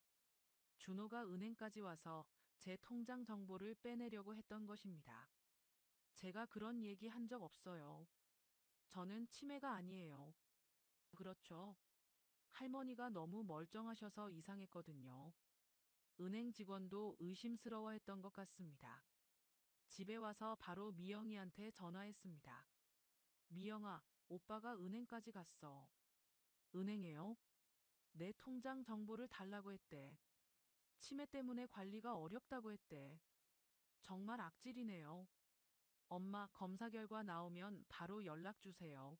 준호가 은행까지 와서 제 통장 정보를 빼내려고 했던 것입니다. 제가 그런 얘기 한 적 없어요. 저는 치매가 아니에요. 그렇죠. 할머니가 너무 멀쩡하셔서 이상했거든요. 은행 직원도 의심스러워했던 것 같습니다. 집에 와서 바로 미영이한테 전화했습니다. 미영아, 오빠가 은행까지 갔어. 은행에요? 내 통장 정보를 달라고 했대. 치매 때문에 관리가 어렵다고 했대. 정말 악질이네요. 엄마, 검사 결과 나오면 바로 연락 주세요.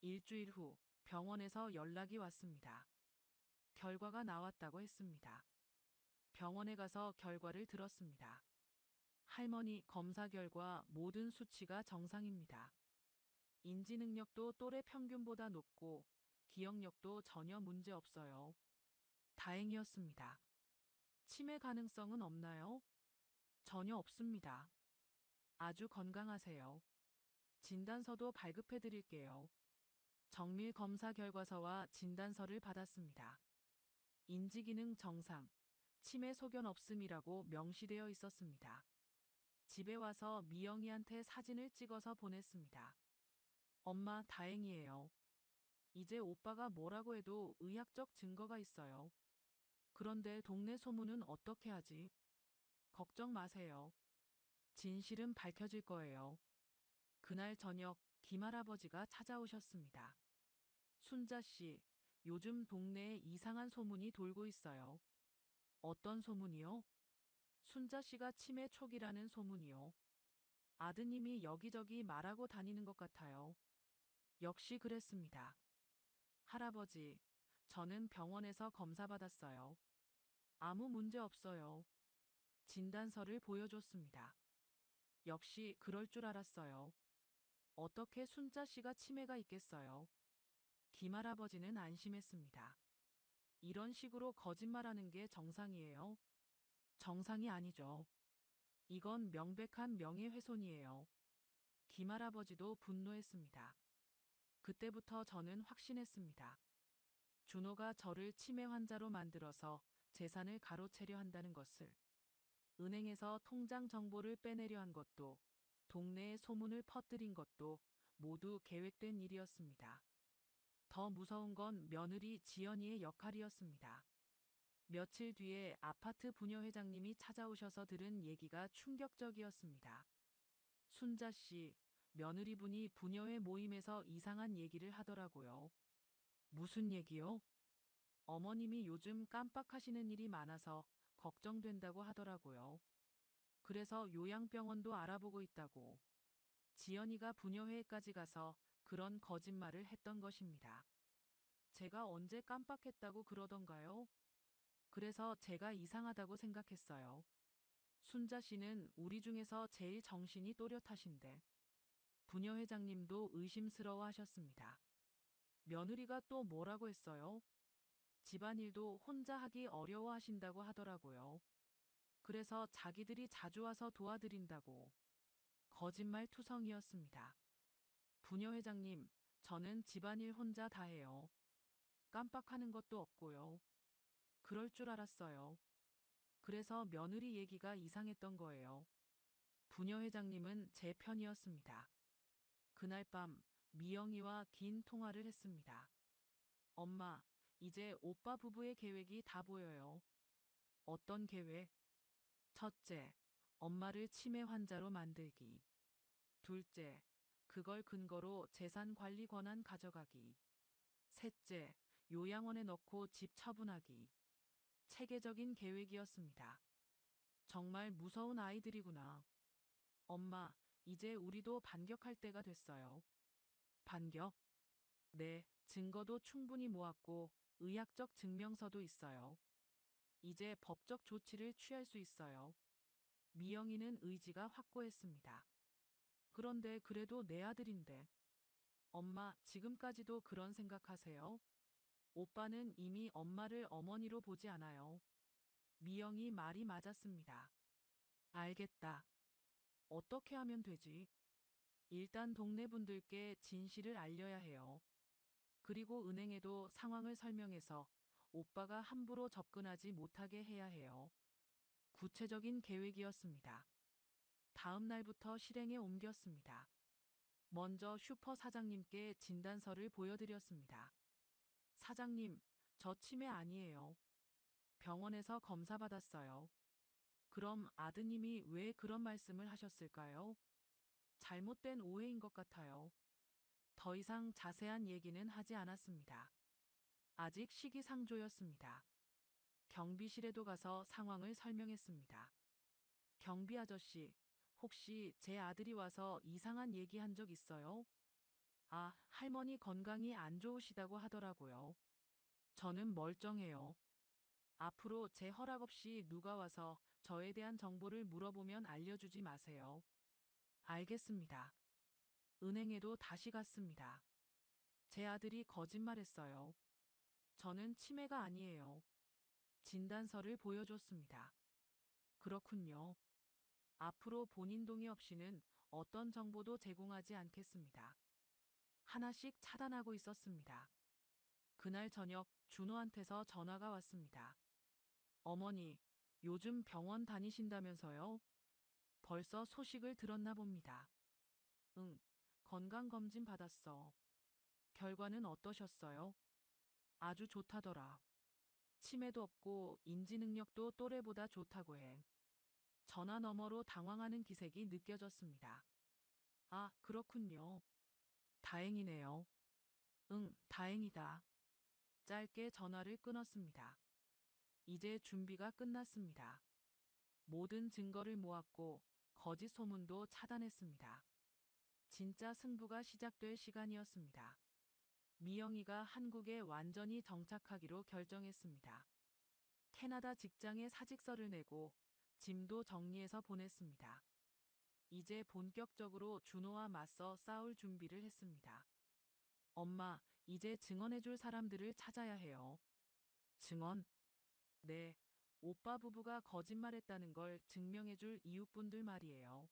일주일 후 병원에서 연락이 왔습니다. 결과가 나왔다고 했습니다. 병원에 가서 결과를 들었습니다. 할머니 검사 결과 모든 수치가 정상입니다. 인지능력도 또래 평균보다 높고 기억력도 전혀 문제 없어요. 다행이었습니다. 치매 가능성은 없나요? 전혀 없습니다. 아주 건강하세요. 진단서도 발급해 드릴게요. 정밀 검사 결과서와 진단서를 받았습니다. 인지기능 정상, 치매 소견 없음이라고 명시되어 있었습니다. 집에 와서 미영이한테 사진을 찍어서 보냈습니다. 엄마, 다행이에요. 이제 오빠가 뭐라고 해도 의학적 증거가 있어요. 그런데 동네 소문은 어떻게 하지? 걱정 마세요. 진실은 밝혀질 거예요. 그날 저녁 김할아버지가 찾아오셨습니다. 순자 씨, 요즘 동네에 이상한 소문이 돌고 있어요. 어떤 소문이요? 순자 씨가 치매 초기라는 소문이요. 아드님이 여기저기 말하고 다니는 것 같아요. 역시 그랬습니다. 할아버지, 저는 병원에서 검사받았어요. 아무 문제 없어요. 진단서를 보여줬습니다. 역시 그럴 줄 알았어요. 어떻게 순자 씨가 치매가 있겠어요? 김할아버지는 안심했습니다. 이런 식으로 거짓말하는 게 정상이에요? 정상이 아니죠. 이건 명백한 명예훼손이에요. 김할아버지도 분노했습니다. 그때부터 저는 확신했습니다. 준호가 저를 치매 환자로 만들어서 재산을 가로채려 한다는 것을. 은행에서 통장 정보를 빼내려 한 것도, 동네에 소문을 퍼뜨린 것도 모두 계획된 일이었습니다. 더 무서운 건 며느리 지연이의 역할이었습니다. 며칠 뒤에 아파트 부녀회장님이 찾아오셔서 들은 얘기가 충격적이었습니다. 순자 씨, 며느리분이 부녀회 모임에서 이상한 얘기를 하더라고요. 무슨 얘기요? 어머님이 요즘 깜빡하시는 일이 많아서 걱정된다고 하더라고요. 그래서 요양병원도 알아보고 있다고. 지연이가 부녀회에까지 가서 그런 거짓말을 했던 것입니다. 제가 언제 깜빡했다고 그러던가요? 그래서 제가 이상하다고 생각했어요. 순자 씨는 우리 중에서 제일 정신이 또렷하신데 부녀회장님도 의심스러워 하셨습니다. 며느리가 또 뭐라고 했어요? 집안일도 혼자 하기 어려워 하신다고 하더라고요. 그래서 자기들이 자주 와서 도와드린다고. 거짓말 투성이었습니다. 부녀회장님, 저는 집안일 혼자 다 해요. 깜빡하는 것도 없고요. 그럴 줄 알았어요. 그래서 며느리 얘기가 이상했던 거예요. 부녀회장님은 제 편이었습니다. 그날 밤 미영이와 긴 통화를 했습니다. 엄마, 이제 오빠 부부의 계획이 다 보여요. 어떤 계획? 첫째, 엄마를 치매 환자로 만들기. 둘째, 그걸 근거로 재산 관리 권한 가져가기. 셋째, 요양원에 넣고 집 처분하기. 체계적인 계획이었습니다. 정말 무서운 아이들이구나. 엄마, 이제 우리도 반격할 때가 됐어요. 반격? 네, 증거도 충분히 모았고 의학적 증명서도 있어요. 이제 법적 조치를 취할 수 있어요. 미영이는 의지가 확고했습니다. 그런데 그래도 내 아들인데. 엄마, 지금까지도 그런 생각하세요? 오빠는 이미 엄마를 어머니로 보지 않아요. 미영이 말이 맞았습니다. 알겠다. 어떻게 하면 되지? 일단 동네 분들께 진실을 알려야 해요. 그리고 은행에도 상황을 설명해서 오빠가 함부로 접근하지 못하게 해야 해요. 구체적인 계획이었습니다. 다음 날부터 실행에 옮겼습니다. 먼저 슈퍼 사장님께 진단서를 보여드렸습니다. 사장님, 저 치매 아니에요. 병원에서 검사 받았어요. 그럼 아드님이 왜 그런 말씀을 하셨을까요? 잘못된 오해인 것 같아요. 더 이상 자세한 얘기는 하지 않았습니다. 아직 시기상조였습니다. 경비실에도 가서 상황을 설명했습니다. 경비 아저씨, 혹시 제 아들이 와서 이상한 얘기한 적 있어요? 아, 할머니 건강이 안 좋으시다고 하더라고요. 저는 멀쩡해요. 앞으로 제 허락 없이 누가 와서 저에 대한 정보를 물어보면 알려주지 마세요. 알겠습니다. 은행에도 다시 갔습니다. 제 아들이 거짓말했어요. 저는 치매가 아니에요. 진단서를 보여줬습니다. 그렇군요. 앞으로 본인 동의 없이는 어떤 정보도 제공하지 않겠습니다. 하나씩 차단하고 있었습니다. 그날 저녁 준호한테서 전화가 왔습니다. 어머니, 요즘 병원 다니신다면서요? 벌써 소식을 들었나 봅니다. 응, 건강검진 받았어. 결과는 어떠셨어요? 아주 좋다더라. 치매도 없고 인지 능력도 또래보다 좋다고 해. 전화 너머로 당황하는 기색이 느껴졌습니다. 아, 그렇군요. 다행이네요. 응, 다행이다. 짧게 전화를 끊었습니다. 이제 준비가 끝났습니다. 모든 증거를 모았고 거짓 소문도 차단했습니다. 진짜 승부가 시작될 시간이었습니다. 미영이가 한국에 완전히 정착하기로 결정했습니다. 캐나다 직장에 사직서를 내고 짐도 정리해서 보냈습니다. 이제 본격적으로 준호와 맞서 싸울 준비를 했습니다. 엄마, 이제 증언해줄 사람들을 찾아야 해요. 증언? 네, 오빠 부부가 거짓말했다는 걸 증명해줄 이웃분들 말이에요.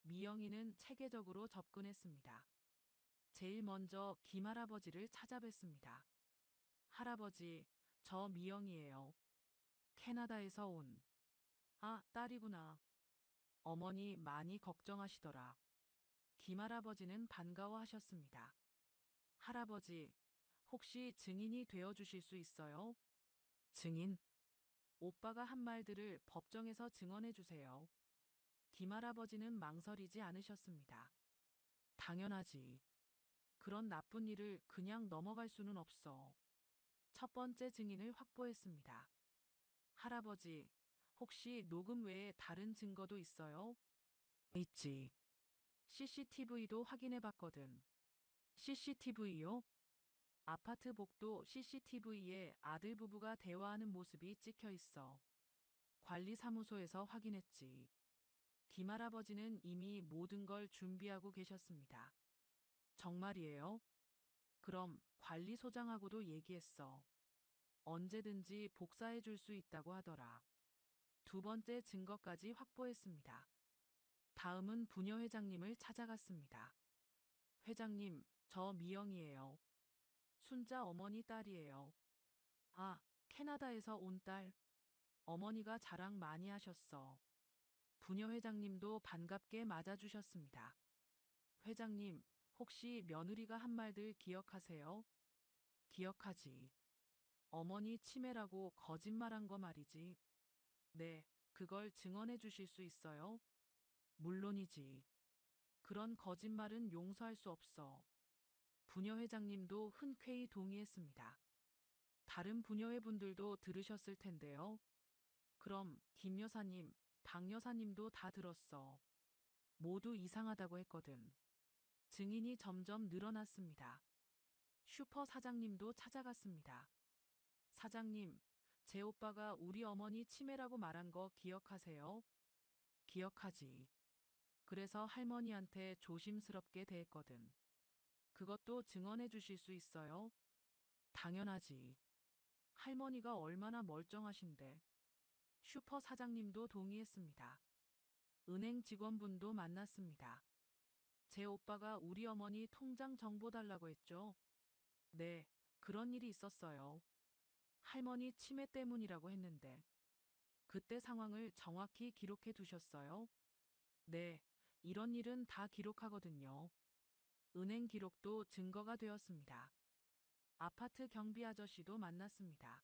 미영이는 체계적으로 접근했습니다. 제일 먼저 김할아버지를 찾아뵀습니다. 할아버지, 저 미영이에요. 캐나다에서 온. 아, 딸이구나. 어머니 많이 걱정하시더라. 김할아버지는 반가워하셨습니다. 할아버지, 혹시 증인이 되어 주실 수 있어요? 증인. 오빠가 한 말들을 법정에서 증언해 주세요. 김할아버지는 망설이지 않으셨습니다. 당연하지. 그런 나쁜 일을 그냥 넘어갈 수는 없어. 첫 번째 증인을 확보했습니다. 할아버지, 혹시 녹음 외에 다른 증거도 있어요? 있지. CCTV도 확인해 봤거든. CCTV요? 아파트 복도 CCTV에 아들 부부가 대화하는 모습이 찍혀 있어. 관리사무소에서 확인했지. 김할아버지는 이미 모든 걸 준비하고 계셨습니다. 정말이에요? 그럼 관리소장하고도 얘기했어. 언제든지 복사해 줄 수 있다고 하더라. 두 번째 증거까지 확보했습니다. 다음은 부녀 회장님을 찾아갔습니다. 회장님, 저 미영이에요. 순자 어머니 딸이에요. 아, 캐나다에서 온 딸. 어머니가 자랑 많이 하셨어. 부녀 회장님도 반갑게 맞아주셨습니다. 회장님, 혹시 며느리가 한 말들 기억하세요? 기억하지. 어머니 치매라고 거짓말한 거 말이지. 네, 그걸 증언해 주실 수 있어요? 물론이지. 그런 거짓말은 용서할 수 없어. 부녀 회장님도 흔쾌히 동의했습니다. 다른 부녀회 분들도 들으셨을 텐데요. 그럼 김 여사님, 박 여사님도 다 들었어. 모두 이상하다고 했거든. 증인이 점점 늘어났습니다. 슈퍼 사장님도 찾아갔습니다. 사장님, 제 오빠가 우리 어머니 치매라고 말한 거 기억하세요? 기억하지. 그래서 할머니한테 조심스럽게 대했거든. 그것도 증언해 주실 수 있어요? 당연하지. 할머니가 얼마나 멀쩡하신데. 슈퍼 사장님도 동의했습니다. 은행 직원분도 만났습니다. 제 오빠가 우리 어머니 통장 정보 달라고 했죠? 네, 그런 일이 있었어요. 할머니 치매 때문이라고 했는데. 그때 상황을 정확히 기록해 두셨어요? 네, 이런 일은 다 기록하거든요. 은행 기록도 증거가 되었습니다. 아파트 경비 아저씨도 만났습니다.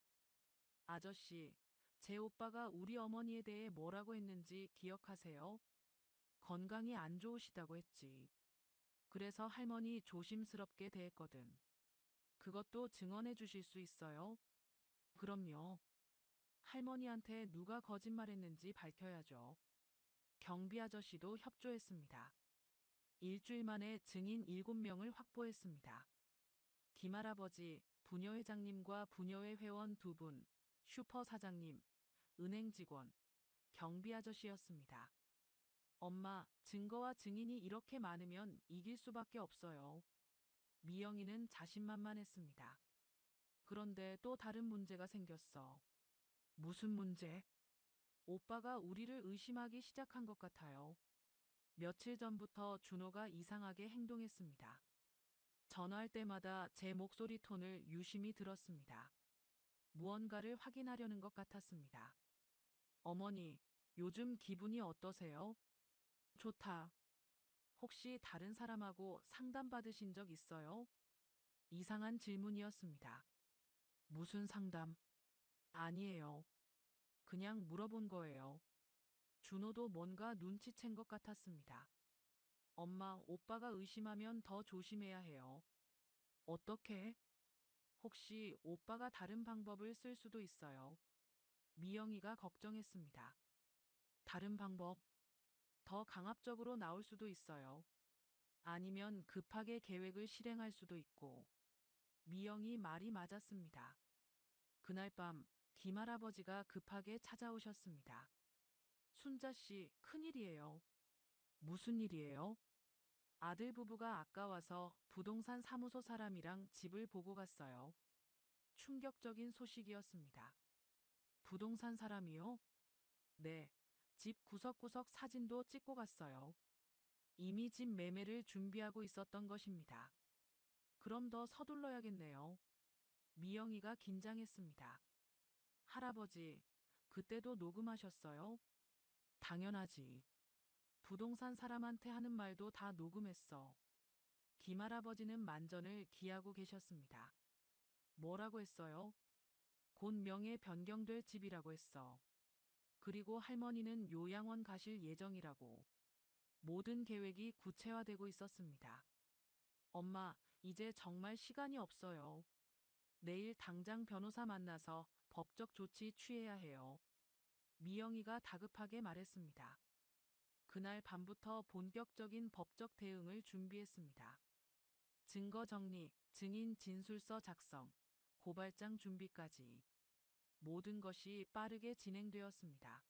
아저씨, 제 오빠가 우리 어머니에 대해 뭐라고 했는지 기억하세요? 건강이 안 좋으시다고 했지. 그래서 할머니 조심스럽게 대했거든. 그것도 증언해 주실 수 있어요? 그럼요. 할머니한테 누가 거짓말했는지 밝혀야죠. 경비 아저씨도 협조했습니다. 일주일 만에 증인 7명을 확보했습니다. 김할아버지, 부녀 회장님과 부녀회 회원 2분, 슈퍼 사장님, 은행 직원, 경비 아저씨였습니다. 엄마, 증거와 증인이 이렇게 많으면 이길 수밖에 없어요. 미영이는 자신만만했습니다. 그런데 또 다른 문제가 생겼어. 무슨 문제? 오빠가 우리를 의심하기 시작한 것 같아요. 며칠 전부터 준호가 이상하게 행동했습니다. 전화할 때마다 제 목소리 톤을 유심히 들었습니다. 무언가를 확인하려는 것 같았습니다. 어머니, 요즘 기분이 어떠세요? 좋다. 혹시 다른 사람하고 상담받으신 적 있어요? 이상한 질문이었습니다. 무슨 상담? 아니에요. 그냥 물어본 거예요. 준호도 뭔가 눈치챈 것 같았습니다. 엄마, 오빠가 의심하면 더 조심해야 해요. 어떻게? 혹시 오빠가 다른 방법을 쓸 수도 있어요. 미영이가 걱정했습니다. 다른 방법? 더 강압적으로 나올 수도 있어요. 아니면 급하게 계획을 실행할 수도 있고. 미영이 말이 맞았습니다. 그날 밤 김할아버지가 급하게 찾아오셨습니다. 순자 씨, 큰일이에요. 무슨 일이에요? 아들 부부가 아까 와서 부동산 사무소 사람이랑 집을 보고 갔어요. 충격적인 소식이었습니다. 부동산 사람이요? 네. 집 구석구석 사진도 찍고 갔어요. 이미 집 매매를 준비하고 있었던 것입니다. 그럼 더 서둘러야겠네요. 미영이가 긴장했습니다. 할아버지, 그때도 녹음하셨어요? 당연하지. 부동산 사람한테 하는 말도 다 녹음했어. 김할아버지는 만전을 기하고 계셨습니다. 뭐라고 했어요? 곧 명예 변경될 집이라고 했어. 그리고 할머니는 요양원 가실 예정이라고. 모든 계획이 구체화되고 있었습니다. 엄마, 이제 정말 시간이 없어요. 내일 당장 변호사 만나서 법적 조치 취해야 해요. 미영이가 다급하게 말했습니다. 그날 밤부터 본격적인 법적 대응을 준비했습니다. 증거 정리, 증인 진술서 작성, 고발장 준비까지 모든 것이 빠르게 진행되었습니다.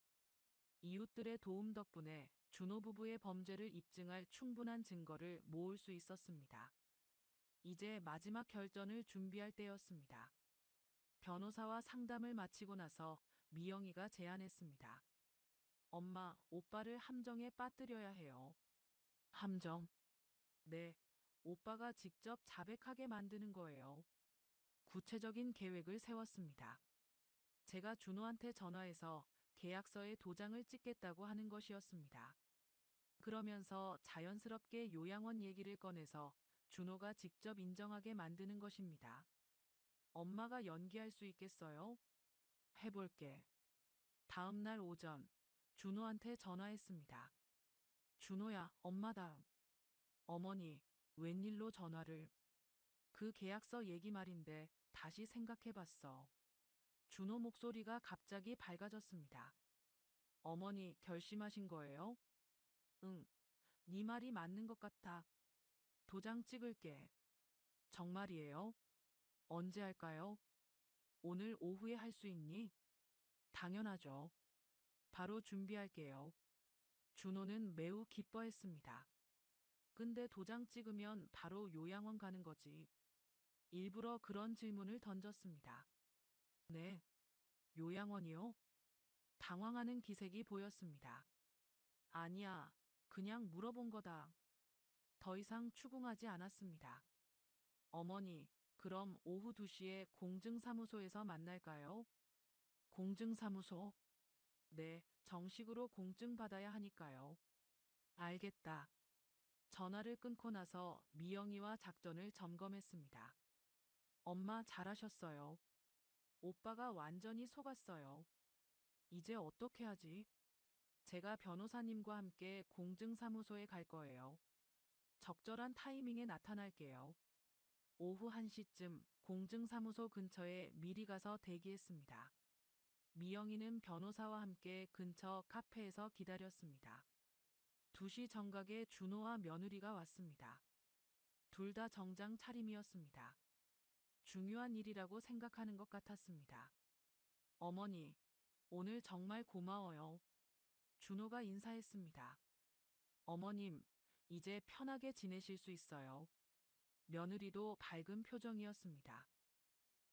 이웃들의 도움 덕분에 준호 부부의 범죄를 입증할 충분한 증거를 모을 수 있었습니다. 이제 마지막 결전을 준비할 때였습니다. 변호사와 상담을 마치고 나서 미영이가 제안했습니다. 엄마, 오빠를 함정에 빠뜨려야 해요. 함정? 네, 오빠가 직접 자백하게 만드는 거예요. 구체적인 계획을 세웠습니다. 제가 준호한테 전화해서 계약서에 도장을 찍겠다고 하는 것이었습니다. 그러면서 자연스럽게 요양원 얘기를 꺼내서 준호가 직접 인정하게 만드는 것입니다. 엄마가 연기할 수 있겠어요? 해볼게. 다음 날 오전, 준호한테 전화했습니다. 준호야, 엄마다. 어머니, 웬일로 전화를? 그 계약서 얘기 말인데 다시 생각해봤어. 준호 목소리가 갑자기 밝아졌습니다. 어머니, 결심하신 거예요? 응, 네 말이 맞는 것 같아. 도장 찍을게. 정말이에요? 언제 할까요? 오늘 오후에 할 수 있니? 당연하죠. 바로 준비할게요. 준호는 매우 기뻐했습니다. 근데 도장 찍으면 바로 요양원 가는 거지. 일부러 그런 질문을 던졌습니다. 네. 요양원이요? 당황하는 기색이 보였습니다. 아니야. 그냥 물어본 거다. 더 이상 추궁하지 않았습니다. 어머니, 그럼 오후 2시에 공증사무소에서 만날까요? 공증사무소? 네, 정식으로 공증 받아야 하니까요. 알겠다. 전화를 끊고 나서 미영이와 작전을 점검했습니다. 엄마 잘하셨어요. 오빠가 완전히 속았어요. 이제 어떻게 하지? 제가 변호사님과 함께 공증사무소에 갈 거예요. 적절한 타이밍에 나타날게요. 오후 1시쯤 공증사무소 근처에 미리 가서 대기했습니다. 미영이는 변호사와 함께 근처 카페에서 기다렸습니다. 2시 정각에 준호와 며느리가 왔습니다. 둘 다 정장 차림이었습니다. 중요한 일이라고 생각하는 것 같았습니다. 어머니, 오늘 정말 고마워요. 준호가 인사했습니다. 어머님, 이제 편하게 지내실 수 있어요. 며느리도 밝은 표정이었습니다.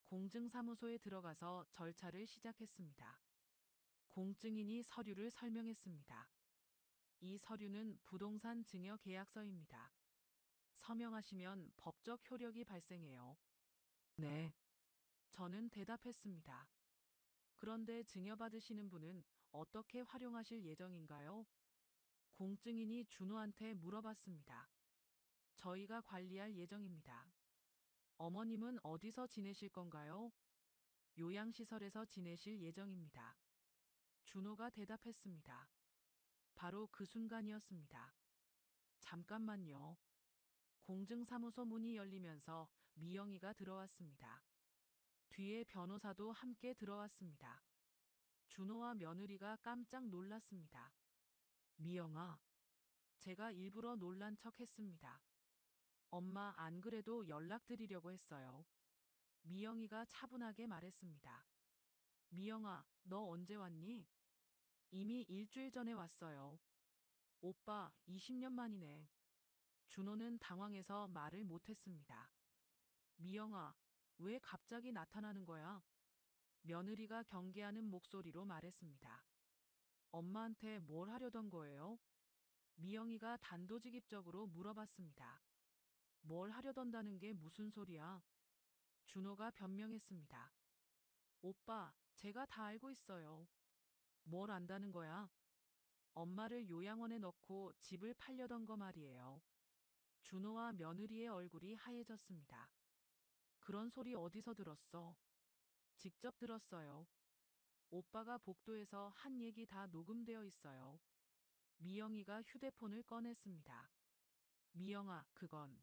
공증사무소에 들어가서 절차를 시작했습니다. 공증인이 서류를 설명했습니다. 이 서류는 부동산 증여 계약서입니다. 서명하시면 법적 효력이 발생해요. 네. 저는 대답했습니다. 그런데 증여받으시는 분은 어떻게 활용하실 예정인가요? 공증인이 준호한테 물어봤습니다. 저희가 관리할 예정입니다. 어머님은 어디서 지내실 건가요? 요양시설에서 지내실 예정입니다. 준호가 대답했습니다. 바로 그 순간이었습니다. 잠깐만요. 공증사무소 문이 열리면서 미영이가 들어왔습니다. 뒤에 변호사도 함께 들어왔습니다. 준호와 며느리가 깜짝 놀랐습니다. 미영아, 제가 일부러 놀란 척 했습니다. 엄마 안 그래도 연락드리려고 했어요. 미영이가 차분하게 말했습니다. 미영아, 너 언제 왔니? 이미 일주일 전에 왔어요. 오빠, 20년 만이네. 준호는 당황해서 말을 못했습니다. 미영아, 왜 갑자기 나타나는 거야? 며느리가 경계하는 목소리로 말했습니다. 엄마한테 뭘 하려던 거예요? 미영이가 단도직입적으로 물어봤습니다. 뭘 하려던다는 게 무슨 소리야? 준호가 변명했습니다. 오빠, 제가 다 알고 있어요. 뭘 안다는 거야? 엄마를 요양원에 넣고 집을 팔려던 거 말이에요. 준호와 며느리의 얼굴이 하얘졌습니다. 그런 소리 어디서 들었어? 직접 들었어요. 오빠가 복도에서 한 얘기 다 녹음되어 있어요. 미영이가 휴대폰을 꺼냈습니다. 미영아, 그건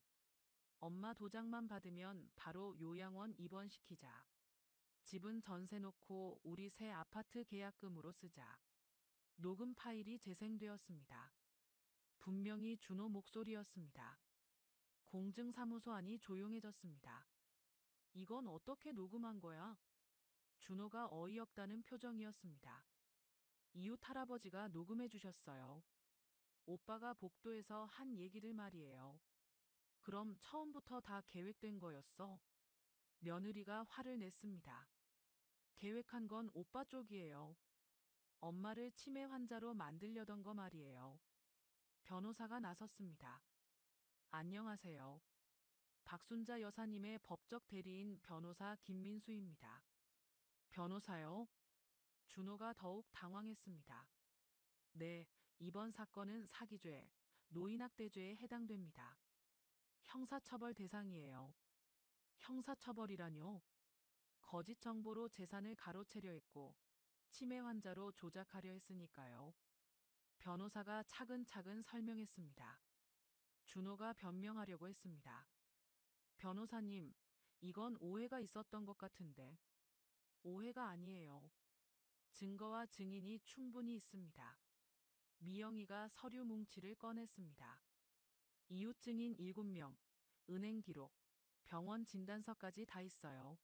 엄마 도장만 받으면 바로 요양원 입원시키자. 집은 전세 놓고 우리 새 아파트 계약금으로 쓰자. 녹음 파일이 재생되었습니다. 분명히 준호 목소리였습니다. 공증사무소 안이 조용해졌습니다. 이건 어떻게 녹음한 거야? 준호가 어이없다는 표정이었습니다. 이웃 할아버지가 녹음해 주셨어요. 오빠가 복도에서 한 얘기를 말이에요. 그럼 처음부터 다 계획된 거였어? 며느리가 화를 냈습니다. 계획한 건 오빠 쪽이에요. 엄마를 치매 환자로 만들려던 거 말이에요. 변호사가 나섰습니다. 안녕하세요. 박순자 여사님의 법적 대리인 변호사 김민수입니다. 변호사요? 준호가 더욱 당황했습니다. 네, 이번 사건은 사기죄, 노인학대죄에 해당됩니다. 형사처벌 대상이에요. 형사처벌이라뇨? 거짓 정보로 재산을 가로채려 했고, 치매 환자로 조작하려 했으니까요. 변호사가 차근차근 설명했습니다. 준호가 변명하려고 했습니다. 변호사님, 이건 오해가 있었던 것 같은데. 오해가 아니에요. 증거와 증인이 충분히 있습니다. 미영이가 서류 뭉치를 꺼냈습니다. 이웃 증인 7명, 은행 기록, 병원 진단서까지 다 있어요.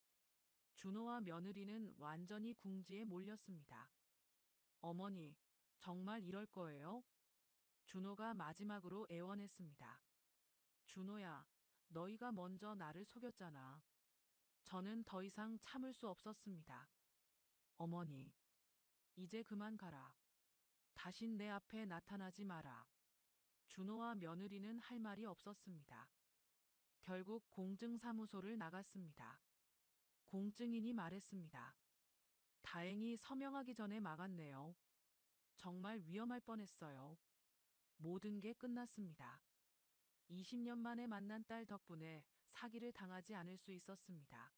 준호와 며느리는 완전히 궁지에 몰렸습니다. 어머니, 정말 이럴 거예요? 준호가 마지막으로 애원했습니다. 준호야, 너희가 먼저 나를 속였잖아. 저는 더 이상 참을 수 없었습니다. 어머니, 이제 그만 가라. 다신 내 앞에 나타나지 마라. 준호와 며느리는 할 말이 없었습니다. 결국 공증사무소를 나갔습니다. 공증인이 말했습니다. 다행히 서명하기 전에 막았네요. 정말 위험할 뻔했어요. 모든 게 끝났습니다. 20년 만에 만난 딸 덕분에 사기를 당하지 않을 수 있었습니다.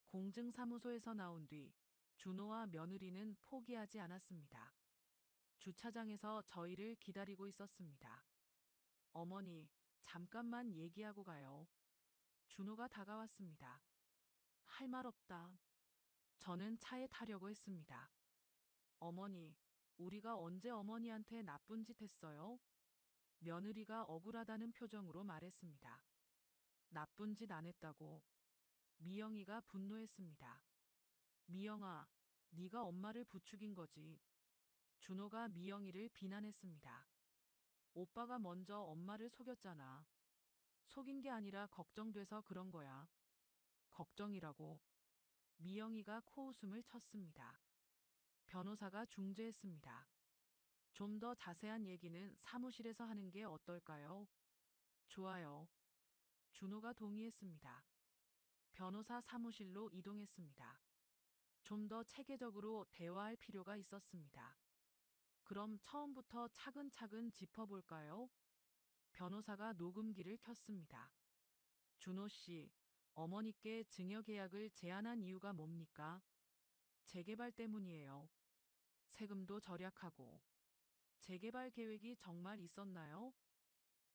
공증사무소에서 나온 뒤 준호와 며느리는 포기하지 않았습니다. 주차장에서 저희를 기다리고 있었습니다. 어머니, 잠깐만 얘기하고 가요. 준호가 다가왔습니다. 할 말 없다. 저는 차에 타려고 했습니다. 어머니, 우리가 언제 어머니한테 나쁜 짓 했어요? 며느리가 억울하다는 표정으로 말했습니다. 나쁜 짓 안 했다고. 미영이가 분노했습니다. 미영아, 네가 엄마를 부추긴 거지. 준호가 미영이를 비난했습니다. 오빠가 먼저 엄마를 속였잖아. 속인 게 아니라 걱정돼서 그런 거야. 걱정이라고. 미영이가 코웃음을 쳤습니다. 변호사가 중재했습니다. 좀 더 자세한 얘기는 사무실에서 하는 게 어떨까요? 좋아요. 준호가 동의했습니다. 변호사 사무실로 이동했습니다. 좀 더 체계적으로 대화할 필요가 있었습니다. 그럼 처음부터 차근차근 짚어볼까요? 변호사가 녹음기를 켰습니다. 준호 씨, 어머니께 증여 계약을 제안한 이유가 뭡니까? 재개발 때문이에요. 세금도 절약하고. 재개발 계획이 정말 있었나요?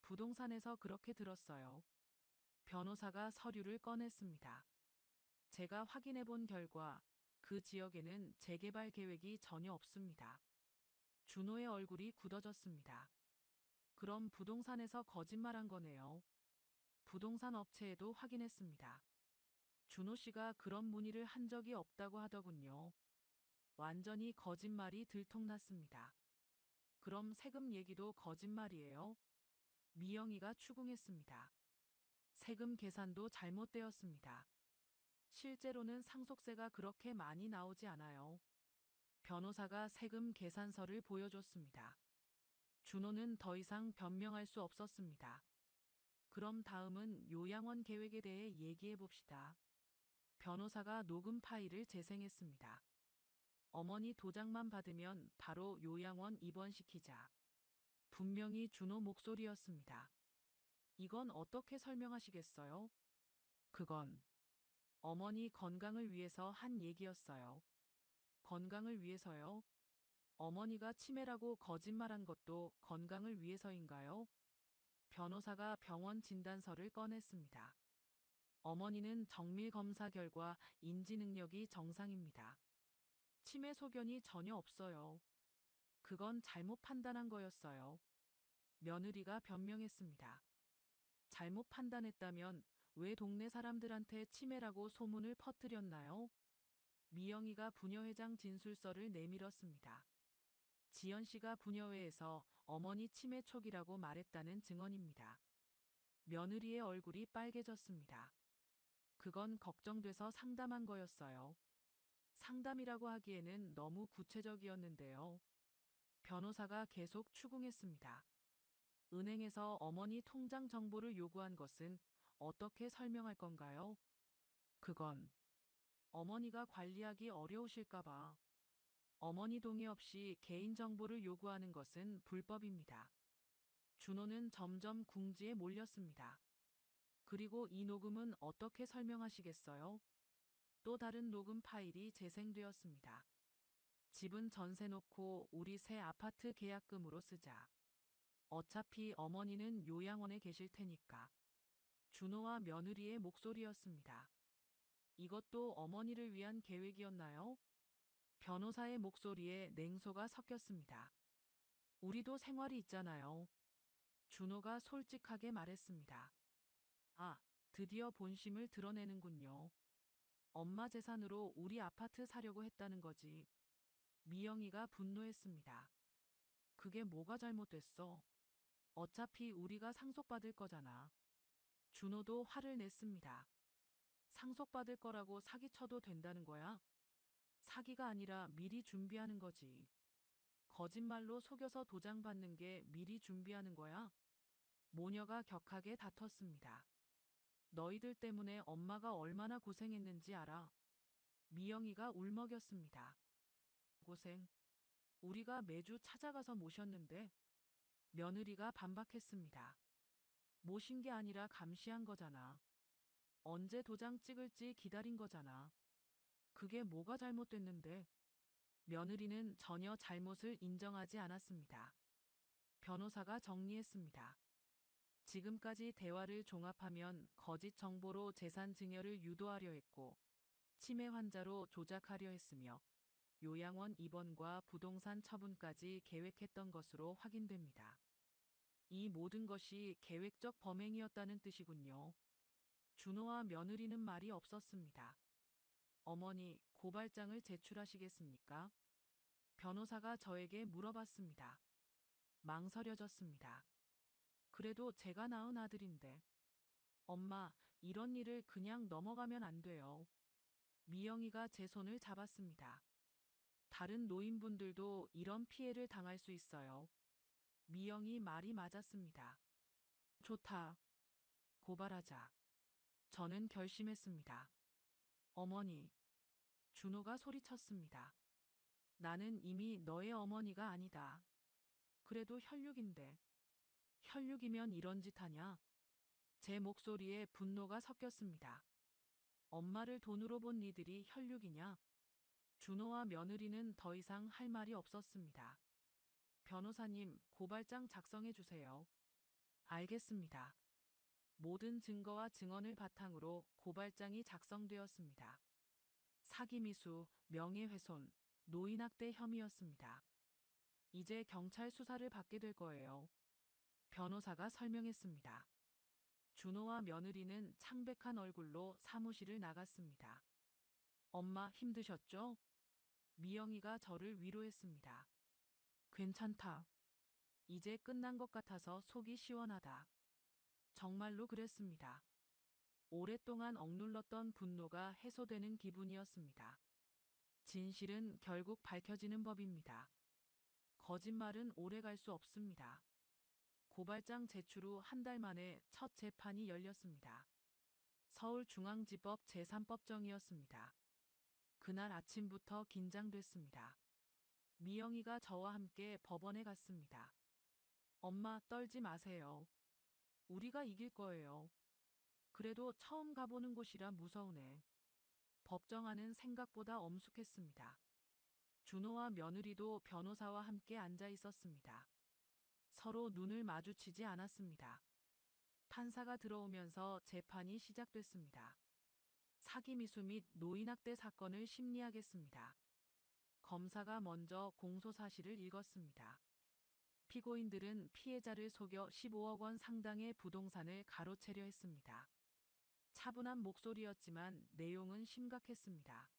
부동산에서 그렇게 들었어요. 변호사가 서류를 꺼냈습니다. 제가 확인해 본 결과 그 지역에는 재개발 계획이 전혀 없습니다. 준호의 얼굴이 굳어졌습니다. 그럼 부동산에서 거짓말한 거네요. 부동산 업체에도 확인했습니다. 준호 씨가 그런 문의를 한 적이 없다고 하더군요. 완전히 거짓말이 들통났습니다. 그럼 세금 얘기도 거짓말이에요? 미영이가 추궁했습니다. 세금 계산도 잘못되었습니다. 실제로는 상속세가 그렇게 많이 나오지 않아요. 변호사가 세금 계산서를 보여줬습니다. 준호는 더 이상 변명할 수 없었습니다. 그럼 다음은 요양원 계획에 대해 얘기해 봅시다. 변호사가 녹음 파일을 재생했습니다. 어머니 도장만 받으면 바로 요양원 입원시키자. 분명히 준호 목소리였습니다. 이건 어떻게 설명하시겠어요? 그건 어머니 건강을 위해서 한 얘기였어요. 건강을 위해서요? 어머니가 치매라고 거짓말한 것도 건강을 위해서인가요? 변호사가 병원 진단서를 꺼냈습니다. 어머니는 정밀 검사 결과 인지 능력이 정상입니다. 치매 소견이 전혀 없어요. 그건 잘못 판단한 거였어요. 며느리가 변명했습니다. 잘못 판단했다면 왜 동네 사람들한테 치매라고 소문을 퍼뜨렸나요? 미영이가 부녀회장 진술서를 내밀었습니다. 지연 씨가 부녀회에서 어머니 치매 초기라고 말했다는 증언입니다. 며느리의 얼굴이 빨개졌습니다. 그건 걱정돼서 상담한 거였어요. 상담이라고 하기에는 너무 구체적이었는데요. 변호사가 계속 추궁했습니다. 은행에서 어머니 통장 정보를 요구한 것은 어떻게 설명할 건가요? 그건 어머니가 관리하기 어려우실까봐. 어머니 동의 없이 개인정보를 요구하는 것은 불법입니다. 준호는 점점 궁지에 몰렸습니다. 그리고 이 녹음은 어떻게 설명하시겠어요? 또 다른 녹음 파일이 재생되었습니다. 집은 전세 놓고 우리 새 아파트 계약금으로 쓰자. 어차피 어머니는 요양원에 계실 테니까. 준호와 며느리의 목소리였습니다. 이것도 어머니를 위한 계획이었나요? 변호사의 목소리에 냉소가 섞였습니다. 우리도 생활이 있잖아요. 준호가 솔직하게 말했습니다. 아, 드디어 본심을 드러내는군요. 엄마 재산으로 우리 아파트 사려고 했다는 거지. 미영이가 분노했습니다. 그게 뭐가 잘못됐어? 어차피 우리가 상속받을 거잖아. 준호도 화를 냈습니다. 상속받을 거라고 사기쳐도 된다는 거야? 사기가 아니라 미리 준비하는 거지. 거짓말로 속여서 도장 받는 게 미리 준비하는 거야? 모녀가 격하게 다퉜습니다. 너희들 때문에 엄마가 얼마나 고생했는지 알아? 미영이가 울먹였습니다. 고생. 우리가 매주 찾아가서 모셨는데. 며느리가 반박했습니다. 모신 게 아니라 감시한 거잖아. 언제 도장 찍을지 기다린 거잖아. 그게 뭐가 잘못됐는데? 며느리는 전혀 잘못을 인정하지 않았습니다. 변호사가 정리했습니다. 지금까지 대화를 종합하면 거짓 정보로 재산 증여를 유도하려 했고, 치매 환자로 조작하려 했으며, 요양원 입원과 부동산 처분까지 계획했던 것으로 확인됩니다. 이 모든 것이 계획적 범행이었다는 뜻이군요. 준호와 며느리는 말이 없었습니다. 어머니, 고발장을 제출하시겠습니까? 변호사가 저에게 물어봤습니다. 망설여졌습니다. 그래도 제가 낳은 아들인데. 엄마, 이런 일을 그냥 넘어가면 안 돼요. 미영이가 제 손을 잡았습니다. 다른 노인분들도 이런 피해를 당할 수 있어요. 미영이 말이 맞았습니다. 좋다. 고발하자. 저는 결심했습니다. 어머니. 준호가 소리쳤습니다. 나는 이미 너의 어머니가 아니다. 그래도 혈육인데. 혈육이면 이런 짓 하냐? 제 목소리에 분노가 섞였습니다. 엄마를 돈으로 본 니들이 혈육이냐? 준호와 며느리는 더 이상 할 말이 없었습니다. 변호사님, 고발장 작성해 주세요. 알겠습니다. 모든 증거와 증언을 바탕으로 고발장이 작성되었습니다. 사기미수, 명예훼손, 노인학대 혐의였습니다. 이제 경찰 수사를 받게 될 거예요. 변호사가 설명했습니다. 준호와 며느리는 창백한 얼굴로 사무실을 나갔습니다. 엄마 힘드셨죠? 미영이가 저를 위로했습니다. 괜찮다. 이제 끝난 것 같아서 속이 시원하다. 정말로 그랬습니다. 오랫동안 억눌렀던 분노가 해소되는 기분이었습니다. 진실은 결국 밝혀지는 법입니다. 거짓말은 오래 갈 수 없습니다. 고발장 제출 후 한 달 만에 첫 재판이 열렸습니다. 서울중앙지법 제3법정이었습니다. 그날 아침부터 긴장됐습니다. 미영이가 저와 함께 법원에 갔습니다. 엄마, 떨지 마세요. 우리가 이길 거예요. 그래도 처음 가보는 곳이라 무서우네. 법정안은 생각보다 엄숙했습니다. 준호와 며느리도 변호사와 함께 앉아 있었습니다. 서로 눈을 마주치지 않았습니다. 판사가 들어오면서 재판이 시작됐습니다. 사기미수 및 노인학대 사건을 심리하겠습니다. 검사가 먼저 공소사실을 읽었습니다. 피고인들은 피해자를 속여 15억 원 상당의 부동산을 가로채려 했습니다. 차분한 목소리였지만 내용은 심각했습니다.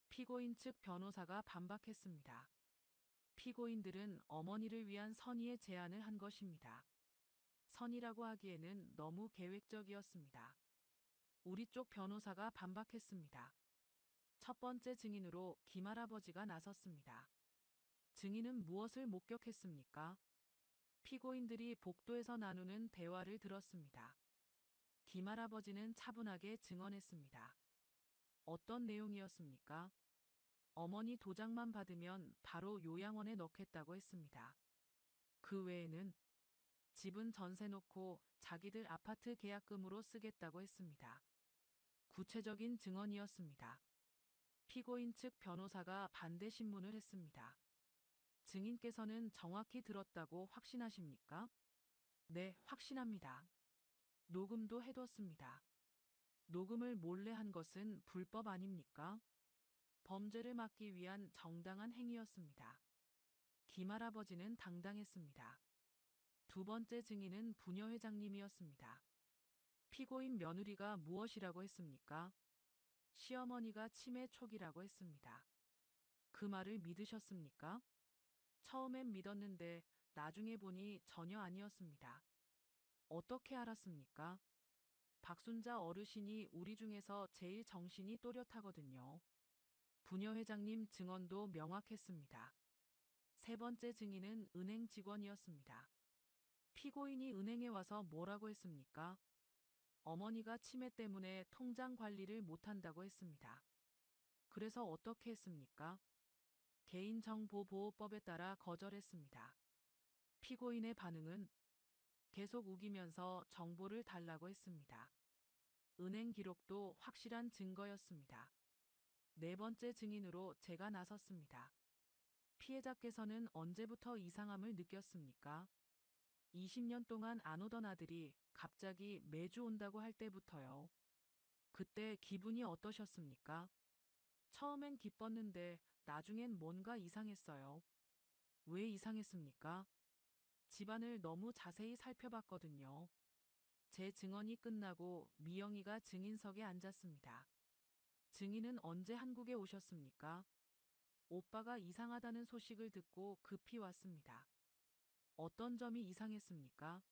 피고인 측 변호사가 반박했습니다. 피고인들은 어머니를 위한 선의의 제안을 한 것입니다. 선의라고 하기에는 너무 계획적이었습니다. 우리 쪽 변호사가 반박했습니다. 첫 번째 증인으로 김할아버지가 나섰습니다. 증인은 무엇을 목격했습니까? 피고인들이 복도에서 나누는 대화를 들었습니다. 김할아버지는 차분하게 증언했습니다. 어떤 내용이었습니까? 어머니 도장만 받으면 바로 요양원에 넣겠다고 했습니다. 그 외에는 집은 전세 놓고 자기들 아파트 계약금으로 쓰겠다고 했습니다. 구체적인 증언이었습니다. 피고인 측 변호사가 반대 신문을 했습니다. 증인께서는 정확히 들었다고 확신하십니까? 네, 확신합니다. 녹음도 해뒀습니다. 녹음을 몰래 한 것은 불법 아닙니까? 범죄를 막기 위한 정당한 행위였습니다. 김할아버지는 당당했습니다. 두 번째 증인은 부녀 회장님이었습니다. 피고인 며느리가 무엇이라고 했습니까? 시어머니가 치매 초기라고 했습니다. 그 말을 믿으셨습니까? 처음엔 믿었는데 나중에 보니 전혀 아니었습니다. 어떻게 알았습니까? 박순자 어르신이 우리 중에서 제일 정신이 또렷하거든요. 부녀 회장님 증언도 명확했습니다. 세 번째 증인은 은행 직원이었습니다. 피고인이 은행에 와서 뭐라고 했습니까? 어머니가 치매 때문에 통장 관리를 못한다고 했습니다. 그래서 어떻게 했습니까? 개인정보보호법에 따라 거절했습니다. 피고인의 반응은 계속 우기면서 정보를 달라고 했습니다. 은행 기록도 확실한 증거였습니다. 네 번째 증인으로 제가 나섰습니다. 피해자께서는 언제부터 이상함을 느꼈습니까? 20년 동안 안 오던 아들이 갑자기 매주 온다고 할 때부터요. 그때 기분이 어떠셨습니까? 처음엔 기뻤는데 나중엔 뭔가 이상했어요. 왜 이상했습니까? 집안을 너무 자세히 살펴봤거든요. 제 증언이 끝나고 미영이가 증인석에 앉았습니다. 증인은 언제 한국에 오셨습니까? 오빠가 이상하다는 소식을 듣고 급히 왔습니다. 어떤 점이 이상했습니까?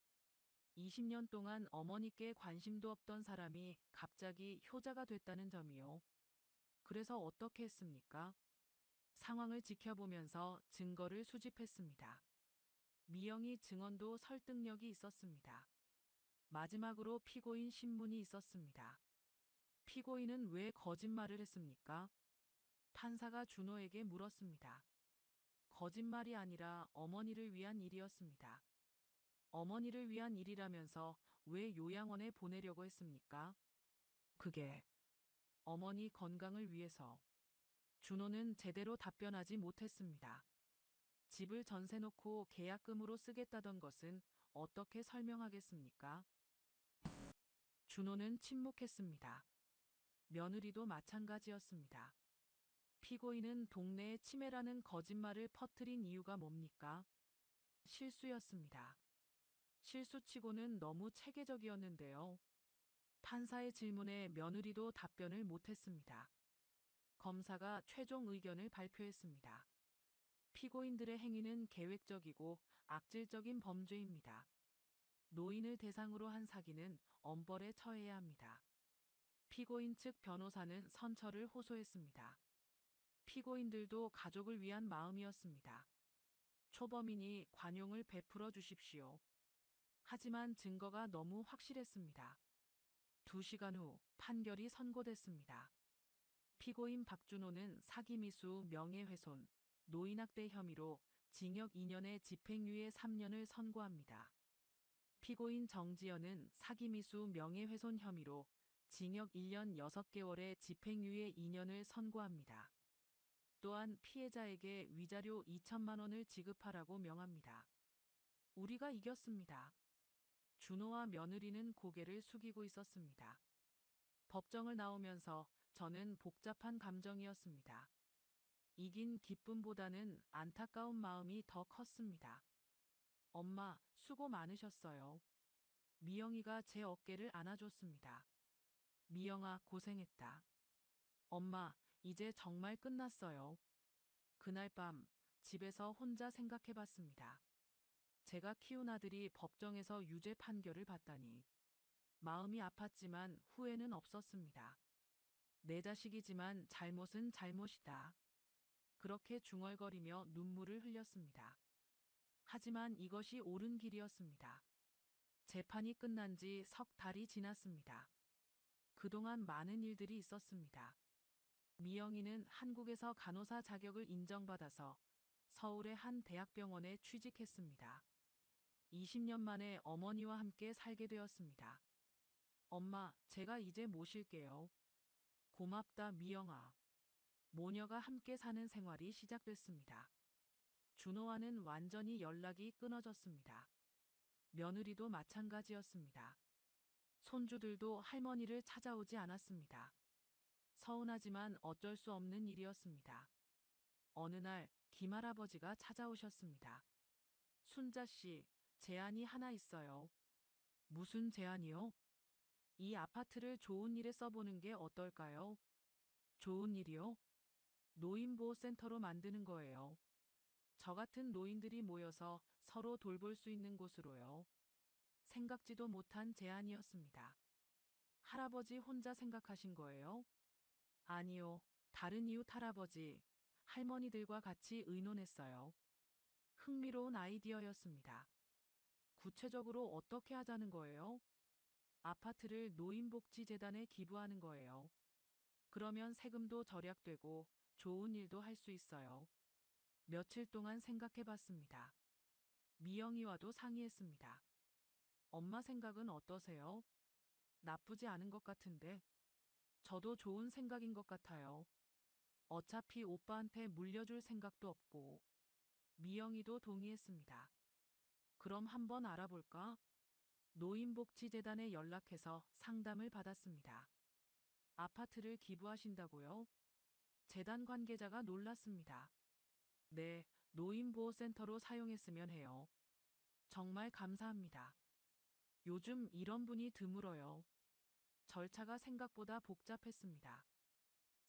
20년 동안 어머니께 관심도 없던 사람이 갑자기 효자가 됐다는 점이요. 그래서 어떻게 했습니까? 상황을 지켜보면서 증거를 수집했습니다. 미영이 증언도 설득력이 있었습니다. 마지막으로 피고인 신문이 있었습니다. 피고인은 왜 거짓말을 했습니까? 판사가 준호에게 물었습니다. 거짓말이 아니라 어머니를 위한 일이었습니다. 어머니를 위한 일이라면서 왜 요양원에 보내려고 했습니까? 그게 어머니 건강을 위해서. 준호는 제대로 답변하지 못했습니다. 집을 전세 놓고 계약금으로 쓰겠다던 것은 어떻게 설명하겠습니까? 준호는 침묵했습니다. 며느리도 마찬가지였습니다. 피고인은 동네에 치매라는 거짓말을 퍼뜨린 이유가 뭡니까? 실수였습니다. 실수치고는 너무 체계적이었는데요. 판사의 질문에 며느리도 답변을 못했습니다. 검사가 최종 의견을 발표했습니다. 피고인들의 행위는 계획적이고 악질적인 범죄입니다. 노인을 대상으로 한 사기는 엄벌에 처해야 합니다. 피고인 측 변호사는 선처를 호소했습니다. 피고인들도 가족을 위한 마음이었습니다. 초범이니 관용을 베풀어 주십시오. 하지만 증거가 너무 확실했습니다. 2시간 후 판결이 선고됐습니다. 피고인 박준호는 사기미수 명예훼손, 노인학대 혐의로 징역 2년에 집행유예 3년을 선고합니다. 피고인 정지연은 사기미수 명예훼손 혐의로 징역 1년 6개월의 집행유예 2년을 선고합니다. 또한 피해자에게 위자료 2천만 원을 지급하라고 명합니다. 우리가 이겼습니다. 준호와 며느리는 고개를 숙이고 있었습니다. 법정을 나오면서 저는 복잡한 감정이었습니다. 이긴 기쁨보다는 안타까운 마음이 더 컸습니다. 엄마, 수고 많으셨어요. 미영이가 제 어깨를 안아줬습니다. 미영아, 고생했다. 엄마, 이제 정말 끝났어요. 그날 밤 집에서 혼자 생각해봤습니다. 제가 키운 아들이 법정에서 유죄 판결을 받다니. 마음이 아팠지만 후회는 없었습니다. 내 자식이지만 잘못은 잘못이다. 그렇게 중얼거리며 눈물을 흘렸습니다. 하지만 이것이 옳은 길이었습니다. 재판이 끝난 지 석 달이 지났습니다. 그동안 많은 일들이 있었습니다. 미영이는 한국에서 간호사 자격을 인정받아서 서울의 한 대학병원에 취직했습니다. 20년 만에 어머니와 함께 살게 되었습니다. 엄마, 제가 이제 모실게요. 고맙다, 미영아. 모녀가 함께 사는 생활이 시작됐습니다. 준호와는 완전히 연락이 끊어졌습니다. 며느리도 마찬가지였습니다. 손주들도 할머니를 찾아오지 않았습니다. 서운하지만 어쩔 수 없는 일이었습니다. 어느 날 김할아버지가 찾아오셨습니다. 순자 씨, 제안이 하나 있어요. 무슨 제안이요? 이 아파트를 좋은 일에 써보는 게 어떨까요? 좋은 일이요? 노인보호센터로 만드는 거예요. 저 같은 노인들이 모여서 서로 돌볼 수 있는 곳으로요. 생각지도 못한 제안이었습니다. 할아버지 혼자 생각하신 거예요? 아니요, 다른 이웃 할아버지, 할머니들과 같이 의논했어요. 흥미로운 아이디어였습니다. 구체적으로 어떻게 하자는 거예요? 아파트를 노인복지재단에 기부하는 거예요. 그러면 세금도 절약되고 좋은 일도 할 수 있어요. 며칠 동안 생각해 봤습니다. 미영이와도 상의했습니다. 엄마 생각은 어떠세요? 나쁘지 않은 것 같은데. 저도 좋은 생각인 것 같아요. 어차피 오빠한테 물려줄 생각도 없고. 미영이도 동의했습니다. 그럼 한번 알아볼까? 노인복지재단에 연락해서 상담을 받았습니다. 아파트를 기부하신다고요? 재단 관계자가 놀랐습니다. 네, 노인보호센터로 사용했으면 해요. 정말 감사합니다. 요즘 이런 분이 드물어요. 절차가 생각보다 복잡했습니다.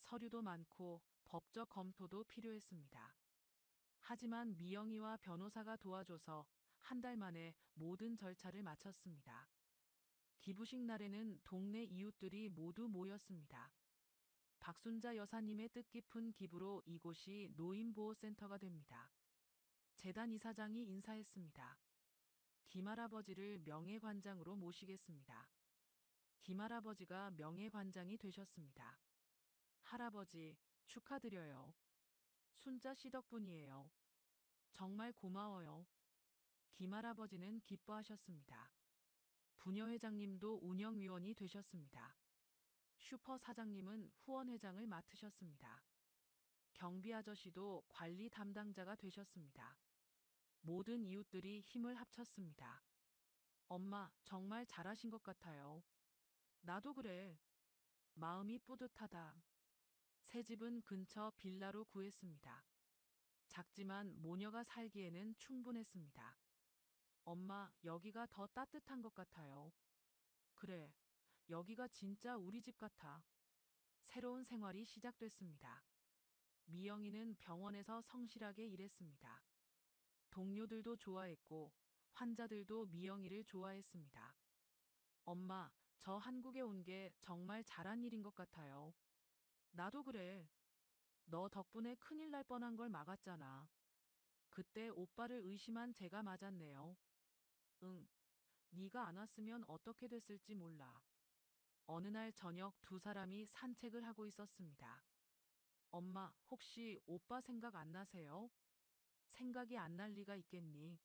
서류도 많고 법적 검토도 필요했습니다. 하지만 미영이와 변호사가 도와줘서 한 달 만에 모든 절차를 마쳤습니다. 기부식 날에는 동네 이웃들이 모두 모였습니다. 박순자 여사님의 뜻깊은 기부로 이곳이 노인보호센터가 됩니다. 재단 이사장이 인사했습니다. 김할아버지를 명예관장으로 모시겠습니다. 김할아버지가 명예관장이 되셨습니다. 할아버지, 축하드려요. 순자 씨 덕분이에요. 정말 고마워요. 김할아버지는 기뻐하셨습니다. 부녀회장님도 운영위원이 되셨습니다. 슈퍼 사장님은 후원회장을 맡으셨습니다. 경비 아저씨도 관리 담당자가 되셨습니다. 모든 이웃들이 힘을 합쳤습니다. 엄마, 정말 잘하신 것 같아요. 나도 그래. 마음이 뿌듯하다. 새 집은 근처 빌라로 구했습니다. 작지만 모녀가 살기에는 충분했습니다. 엄마, 여기가 더 따뜻한 것 같아요. 그래, 여기가 진짜 우리 집 같아. 새로운 생활이 시작됐습니다. 미영이는 병원에서 성실하게 일했습니다. 동료들도 좋아했고 환자들도 미영이를 좋아했습니다. 엄마, 저 한국에 온 게 정말 잘한 일인 것 같아요. 나도 그래. 너 덕분에 큰일 날 뻔한 걸 막았잖아. 그때 오빠를 의심한 제가 맞았네요. 응, 네가 안 왔으면 어떻게 됐을지 몰라. 어느 날 저녁 두 사람이 산책을 하고 있었습니다. 엄마, 혹시 오빠 생각 안 나세요? 생각이 안 날 리가 있겠니?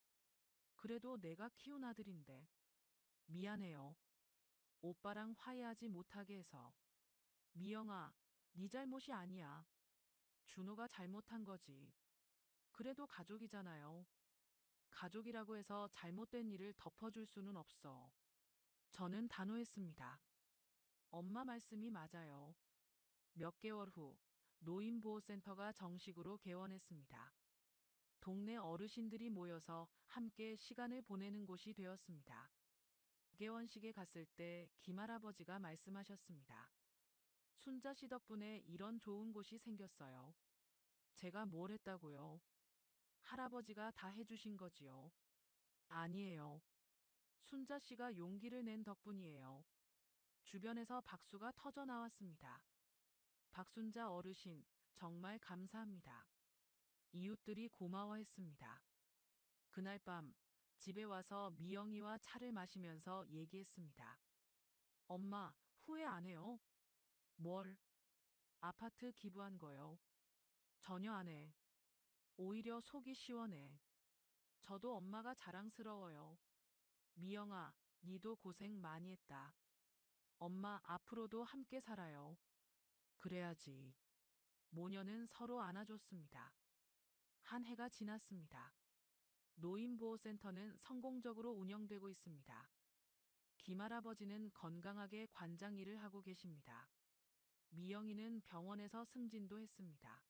그래도 내가 키운 아들인데. 미안해요. 오빠랑 화해하지 못하게 해서. 미영아, 네 잘못이 아니야. 준호가 잘못한 거지. 그래도 가족이잖아요. 가족이라고 해서 잘못된 일을 덮어줄 수는 없어. 저는 단호했습니다. 엄마 말씀이 맞아요. 몇 개월 후 노인보호센터가 정식으로 개원했습니다. 동네 어르신들이 모여서 함께 시간을 보내는 곳이 되었습니다. 개원식에 갔을 때 김할아버지가 말씀하셨습니다. 순자 씨 덕분에 이런 좋은 곳이 생겼어요. 제가 뭘 했다고요? 할아버지가 다 해주신 거지요. 아니에요. 순자 씨가 용기를 낸 덕분이에요. 주변에서 박수가 터져 나왔습니다. 박순자 어르신, 정말 감사합니다. 이웃들이 고마워했습니다. 그날 밤, 집에 와서 미영이와 차를 마시면서 얘기했습니다. 엄마, 후회 안 해요? 뭘? 아파트 기부한 거요. 전혀 안 해. 오히려 속이 시원해. 저도 엄마가 자랑스러워요. 미영아, 니도 고생 많이 했다. 엄마, 앞으로도 함께 살아요. 그래야지. 모녀는 서로 안아줬습니다. 한 해가 지났습니다. 노인보호센터는 성공적으로 운영되고 있습니다. 김할아버지는 건강하게 관장 일을 하고 계십니다. 미영이는 병원에서 승진도 했습니다.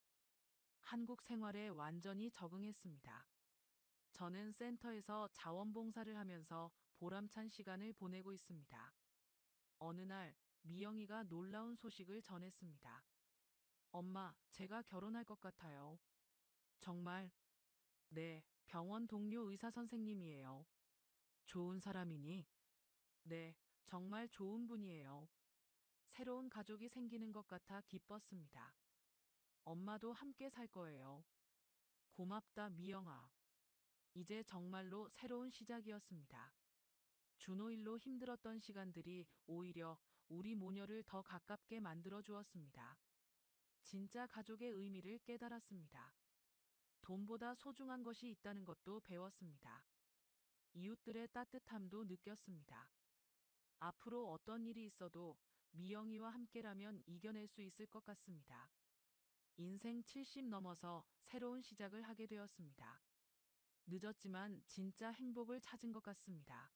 한국 생활에 완전히 적응했습니다. 저는 센터에서 자원봉사를 하면서 보람찬 시간을 보내고 있습니다. 어느 날 미영이가 놀라운 소식을 전했습니다. 엄마, 제가 결혼할 것 같아요. 정말? 네, 병원 동료 의사 선생님이에요. 좋은 사람이니? 네, 정말 좋은 분이에요. 새로운 가족이 생기는 것 같아 기뻤습니다. 엄마도 함께 살 거예요. 고맙다, 미영아. 이제 정말로 새로운 시작이었습니다. 준호 일로 힘들었던 시간들이 오히려 우리 모녀를 더 가깝게 만들어 주었습니다. 진짜 가족의 의미를 깨달았습니다. 돈보다 소중한 것이 있다는 것도 배웠습니다. 이웃들의 따뜻함도 느꼈습니다. 앞으로 어떤 일이 있어도 미영이와 함께라면 이겨낼 수 있을 것 같습니다. 인생 70 넘어서 새로운 시작을 하게 되었습니다. 늦었지만 진짜 행복을 찾은 것 같습니다.